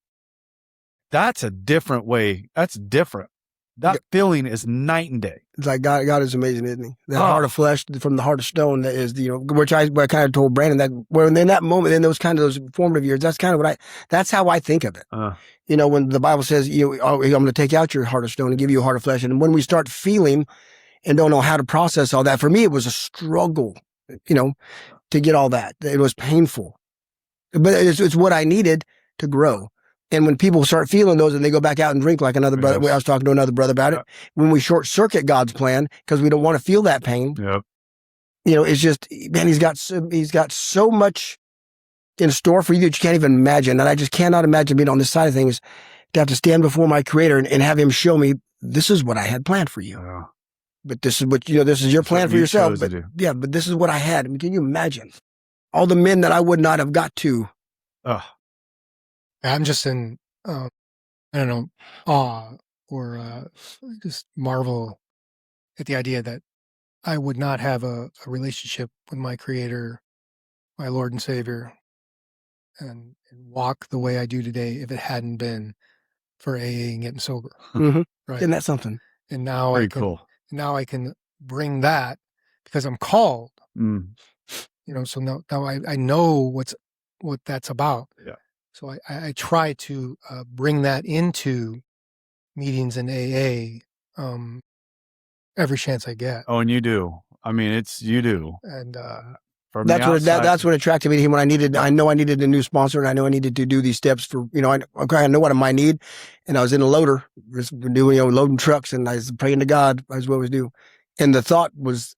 That's a different way. That's different. That feeling is night and day. It's like God is amazing, isn't he? That heart of flesh from the heart of stone, that is, you know, which I kind of told Brandon that when in that moment, in those formative years, that's kind of that's how I think of it. You know, when the Bible says, I'm going to take out your heart of stone and give you a heart of flesh. And when we start feeling and don't know how to process all that, for me, it was a struggle, you know, to get all that. It was painful, but it's what I needed to grow. And when people start feeling those and they go back out and drink, like another brother, I was talking to another brother about it, when we short circuit God's plan because we don't want to feel that pain, you know, it's just, man, he's got so much in store for you that you can't even imagine. And I just cannot imagine being on this side of things, to have to stand before my Creator and have him show me, this is what I had planned for you. But this is what, you know, this is your plan for yourself. But yeah, but this is what I had. I mean, can you imagine all the men that I would not have got to? I'm just in, I don't know, awe or just marvel at the idea that I would not have a relationship with my Creator, my Lord and Savior, and walk the way I do today if it hadn't been for AA and getting sober. Mm-hmm. Right. Isn't that something? And now now I can bring that because I'm called. You know, so now I know what that's about. Yeah. So I try to bring that into meetings in AA every chance I get. Oh, and you do. I mean, you do. And that's what attracted me to him when I know I needed a new sponsor, and I know I needed to do these steps for, you know, I know what I might need. And I was in a loader, just doing, you know, loading trucks, and I was praying to God as we always do. And the thought was,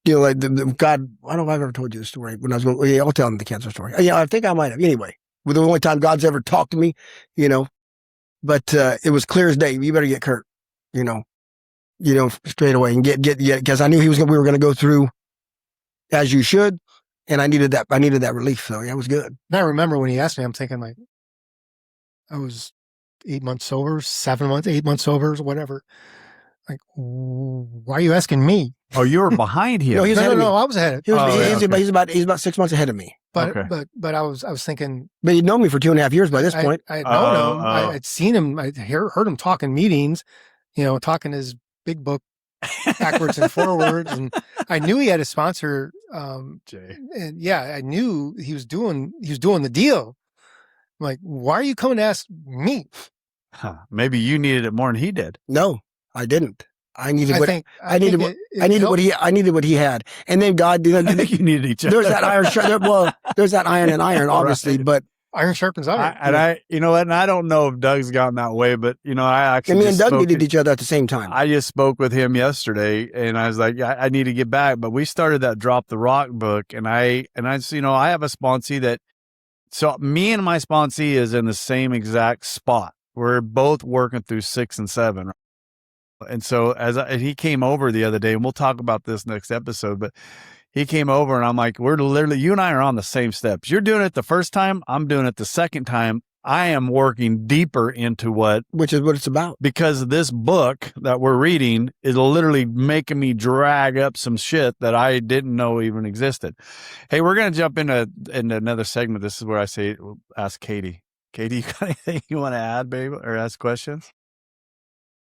you know, like God, I don't know if I've ever told you the story when I was going, I'll tell them the cancer story. Yeah, I think I might have. Anyway, with the only time God's ever talked to me, you know, but it was clear as day. You better get Curt, you know, straight away and get, because I knew we were going to go through as you should. And I needed that relief. So yeah, it was good. And I remember when he asked me, I'm thinking like, I was 8 months sober, 7 months, 8 months sober, whatever. Like, why are you asking me? Oh, you were behind him. No, I was ahead. He's about 6 months ahead of me. But I was thinking. But you'd known me for 2.5 years by this point. I had known him. I'd seen him. I heard him talk in meetings. You know, talking his big book backwards and forwards, and I knew he had a sponsor. Jay. And yeah, I knew he was doing the deal. I'm like, why are you coming to ask me? Maybe you needed it more than he did. No, I didn't. I needed what he had. And then God, you know, I think you needed each other. There's that iron. There's that iron and iron, obviously, right. But iron sharpens iron. I you know what? And I don't know if Doug's gotten that way, but you know, me and Doug needed each other at the same time. I just spoke with him yesterday, and I was like, I need to get back. But we started that Drop the Rock book, and I, you know, I have a sponsee that. So me and my sponsee is in the same exact spot. We're both working through 6 and 7. And so he came over the other day, and we'll talk about this next episode, but he came over and I'm like, we're literally, you and I are on the same steps. You're doing it the first time. I'm doing it the second time. I am working deeper into which is what it's about. Because this book that we're reading is literally making me drag up some shit that I didn't know even existed. Hey, we're going to jump into another segment. This is where I say, ask Katie. Katie, you got anything you want to add, babe, or ask questions?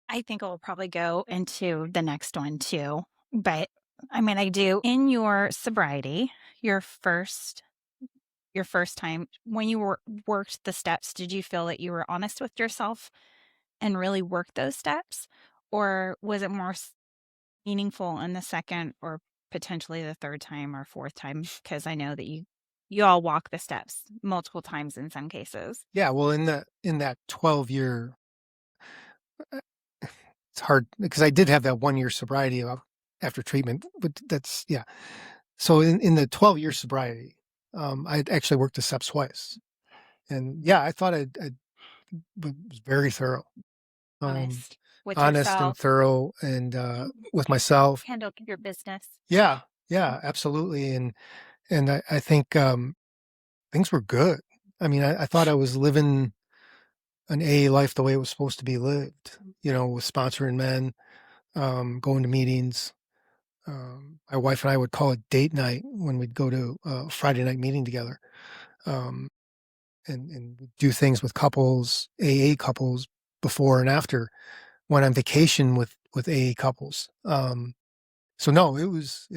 I think it will probably go into the next one too. But I mean, I do. In your sobriety, your first time when you worked the steps, did you feel that you were honest with yourself and really worked those steps? Or was it more meaningful in the second or potentially the third time or fourth time? Because I know that you you all walk the steps multiple times in some cases. Yeah. Well, in that 12-year, it's hard because I did have that 1-year sobriety after treatment, but that's, yeah. So in the 12-year sobriety, I actually worked the steps twice. And yeah, I thought I was very thorough. Honest with honest and yourself. thorough and with myself. Handle your business. Yeah, absolutely. And I think things were good. I mean, I thought I was living an AA life the way it was supposed to be lived, with sponsoring men, going to meetings. My wife and I would call it date night when we'd go to a Friday night meeting together, and do things with couples, AA couples, before and after. Went on vacation with AA couples. So no, it was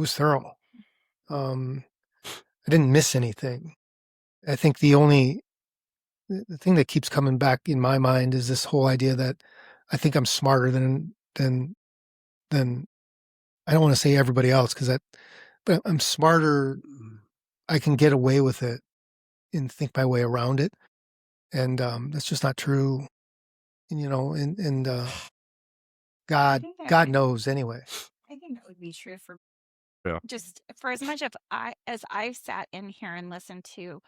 thorough. I didn't miss anything. I think the thing that keeps coming back in my mind is this whole idea that I think I'm smarter than I don't want to say everybody else but I'm smarter. I can get away with it and think my way around it. And that's just not true. And God knows anyway. I think that would be true for Yeah. just for as much as I've sat in here and listened to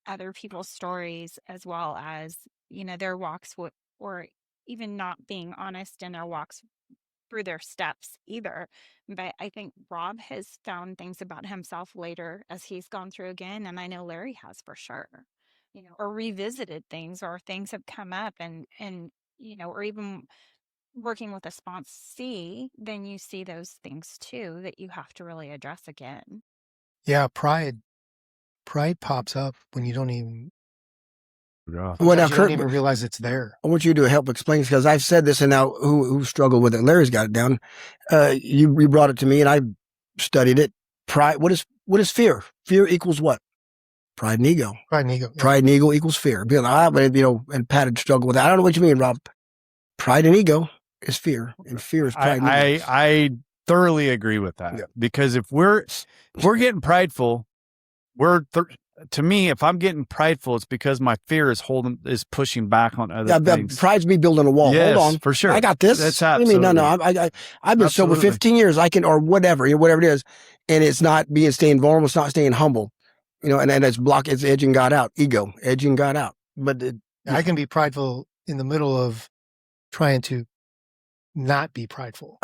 other people's stories, as well as, their walks or even not being honest in their walks through their steps either. But I think Rob has found things about himself later as he's gone through again. And I know Larry has for sure, or revisited things, or things have come up and, or even working with a sponsee, then you see those things too that you have to really address again. Yeah, pride pops up when you don't even. Yeah. Well, now, you Curt, don't even realize it's there. I want you to help explain this because I've said this, and now who struggled with it? Larry's got it down. You brought it to me, and I studied it. Pride. What is fear? Fear equals what? Pride and ego. Pride and ego. Yeah. Pride and ego equals fear. And Pat had struggled with that. I don't know what you mean, Rob. Pride and ego is fear, and fear is pride. I thoroughly agree with that, because if we're getting prideful, to me, if I'm getting prideful, it's because my fear is pushing back on other things. Pride's me building a wall. Yes, hold on, for sure. I got this. That's absolutely. No, I've been sober 15 years. I can, or whatever it is, and it's not staying vulnerable. It's not staying humble, and it's it's edging God out. Ego, edging God out. But I can be prideful in the middle of trying to not be prideful.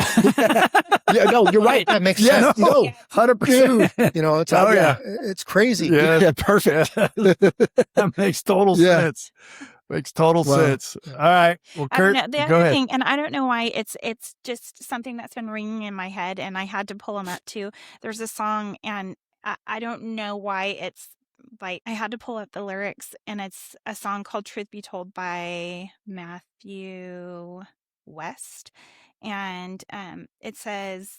Yeah, no, you're right. That makes sense. 100%. It's it's crazy. Yeah, perfect. That makes total sense. Makes total sense. All right. Well, Curt, the go other ahead. thing, and I don't know why, it's just something that's been ringing in my head, and I had to pull them up too. There's a song, and I don't know why it's like, I had to pull up the lyrics, and it's a song called "Truth Be Told" by Matthew West, and it says,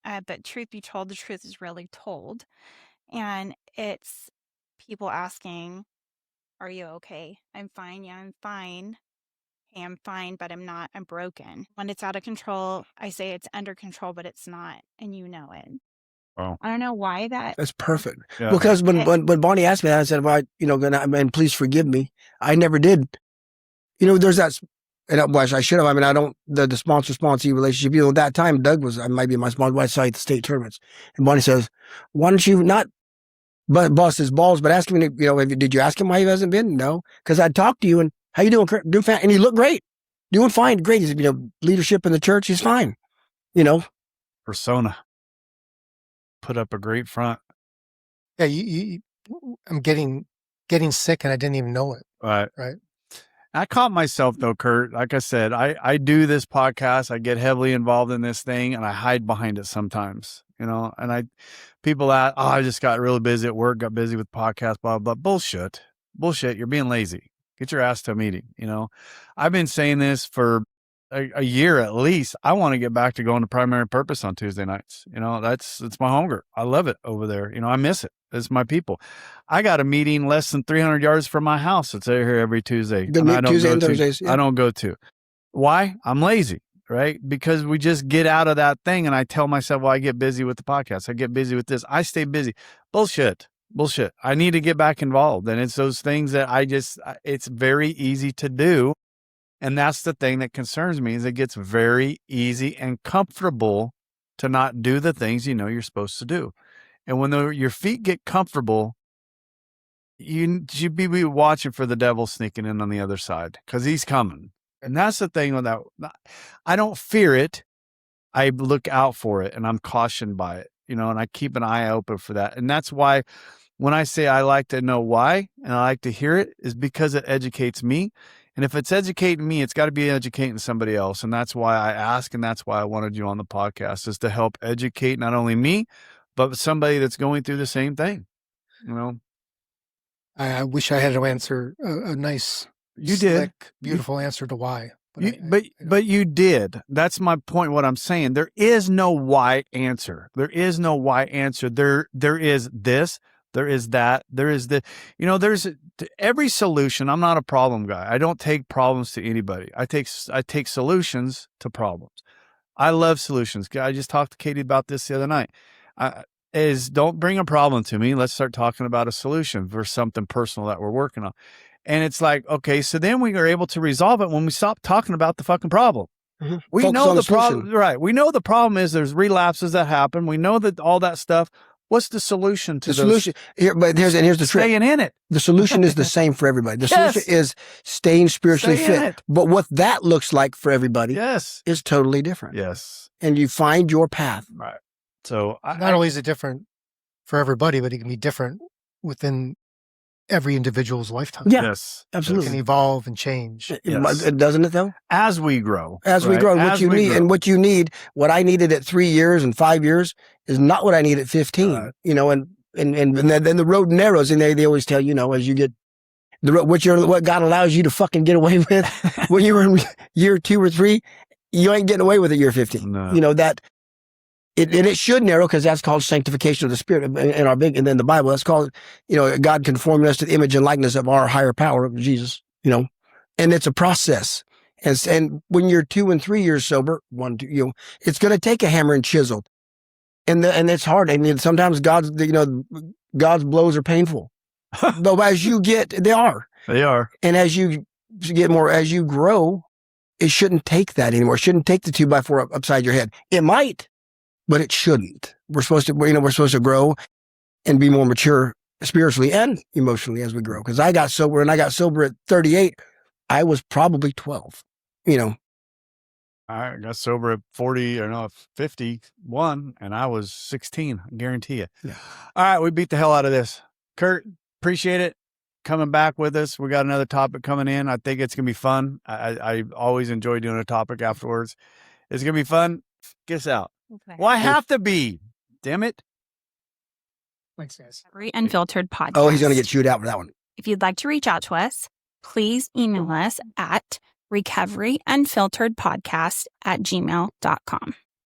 but truth be told, the truth is really told. And it's people asking, are you okay? I'm fine. Yeah, I'm fine. Hey, I'm fine, but I'm not. I'm broken. When it's out of control, I say it's under control, but it's not, and you know it. Oh. I don't know why that. That's perfect. Yeah. Because when Bonnie asked me that, I said, well, and please forgive me. I never did. There's that, and I should have. I mean, I don't, the sponsor-sponsee relationship, at that time, Doug might be my sponsor when I saw you at the state tournaments. And Bonnie says, why don't you not bust his balls, but ask him, did you ask him why he hasn't been? No. Because I'd talk to you and, how you doing, Curt? Doing fine. And he looked great. Doing fine. Great. He's, leadership in the church. He's fine. Persona. Put up a great front. Yeah, I'm getting sick and I didn't even know it. Right. Right. I caught myself though, Curt. Like I said, I do this podcast. I get heavily involved in this thing, and I hide behind it sometimes, and people ask, I just got really busy at work, got busy with podcasts, blah, blah, blah. Bullshit. You're being lazy. Get your ass to a meeting. I've been saying this for a year at least. I want to get back to going to Primary Purpose on Tuesday nights. It's my hunger. I love it over there. I miss it. It's my people. I got a meeting less than 300 yards from my house. It's here every Tuesday. Tuesday and Thursdays. Yeah. I don't go to. Why? I'm lazy. right? Because we just get out of that thing. And I tell myself, well, I get busy with the podcast. I get busy with this. I stay busy. Bullshit. I need to get back involved. And it's those things that it's very easy to do. And that's the thing that concerns me is it gets very easy and comfortable to not do the things you know you're supposed to do. And when your feet get comfortable, you should be watching for the devil sneaking in on the other side because he's coming. And that's the thing with that. I don't fear it. I look out for it and I'm cautioned by it, and I keep an eye open for that. And that's why when I say I like to know why and I like to hear it is because it educates me. And if it's educating me, it's got to be educating somebody else. And that's why I ask. And that's why I wanted you on the podcast is to help educate not only me, but somebody that's going through the same thing, I wish I had an answer, a nice, slick, beautiful answer to why. But you did. That's my point. What I'm saying, there is no why answer. There is no why answer. There is this. There is that. There is the. There's every solution. I'm not a problem guy. I don't take problems to anybody. I take solutions to problems. I love solutions. I just talked to Katie about this the other night. Don't bring a problem to me. Let's start talking about a solution for something personal that we're working on. And it's like, okay, so then we are able to resolve it when we stop talking about the fucking problem. Mm-hmm. We Focus know the problem, right? We know the problem is there's relapses that happen. We know that all that stuff. What's the solution to the solution? Here's the trick. Staying in it. The solution is the same for everybody. The solution is staying spiritually fit. But what that looks like for everybody is totally different. Yes. And you find your path. Right. So not only is it different for everybody, but it can be different within every individual's lifetime. Yeah, yes, absolutely. It can evolve and change. Doesn't it though? As we grow. We grow. And what you need, what I needed at 3 years and 5 years is not what I need at 15. And then the road narrows, and they always tell as you get the road, what God allows you to fucking get away with when you were in year 2 or 3, you ain't getting away with it year 15. No. It should narrow because that's called sanctification of the spirit in our and then the Bible, that's called, God conforming us to the image and likeness of our higher power of Jesus, and it's a process. And when you're 2 and 3 years sober, it's going to take a hammer and chisel, and it's hard. And sometimes God's blows are painful, but they are. And as you get more, as you grow, it shouldn't take that anymore. It shouldn't take the 2x4 upside your head. It might. But it shouldn't. We're supposed to grow and be more mature spiritually and emotionally as we grow. Because I got sober at 38. I was probably 12. I got sober at 51, and I was 16. I guarantee you. Yeah. All right, we beat the hell out of this. Curt, appreciate it. Coming back with us. We got another topic coming in. I think it's gonna be fun. I always enjoy doing a topic afterwards. It's gonna be fun. Get us out. Okay. Well, I have to be. Damn it. Thanks, guys. Recovery Unfiltered podcast. Oh, he's going to get chewed out for that one. If you'd like to reach out to us, please email us at recoveryunfilteredpodcast@gmail.com.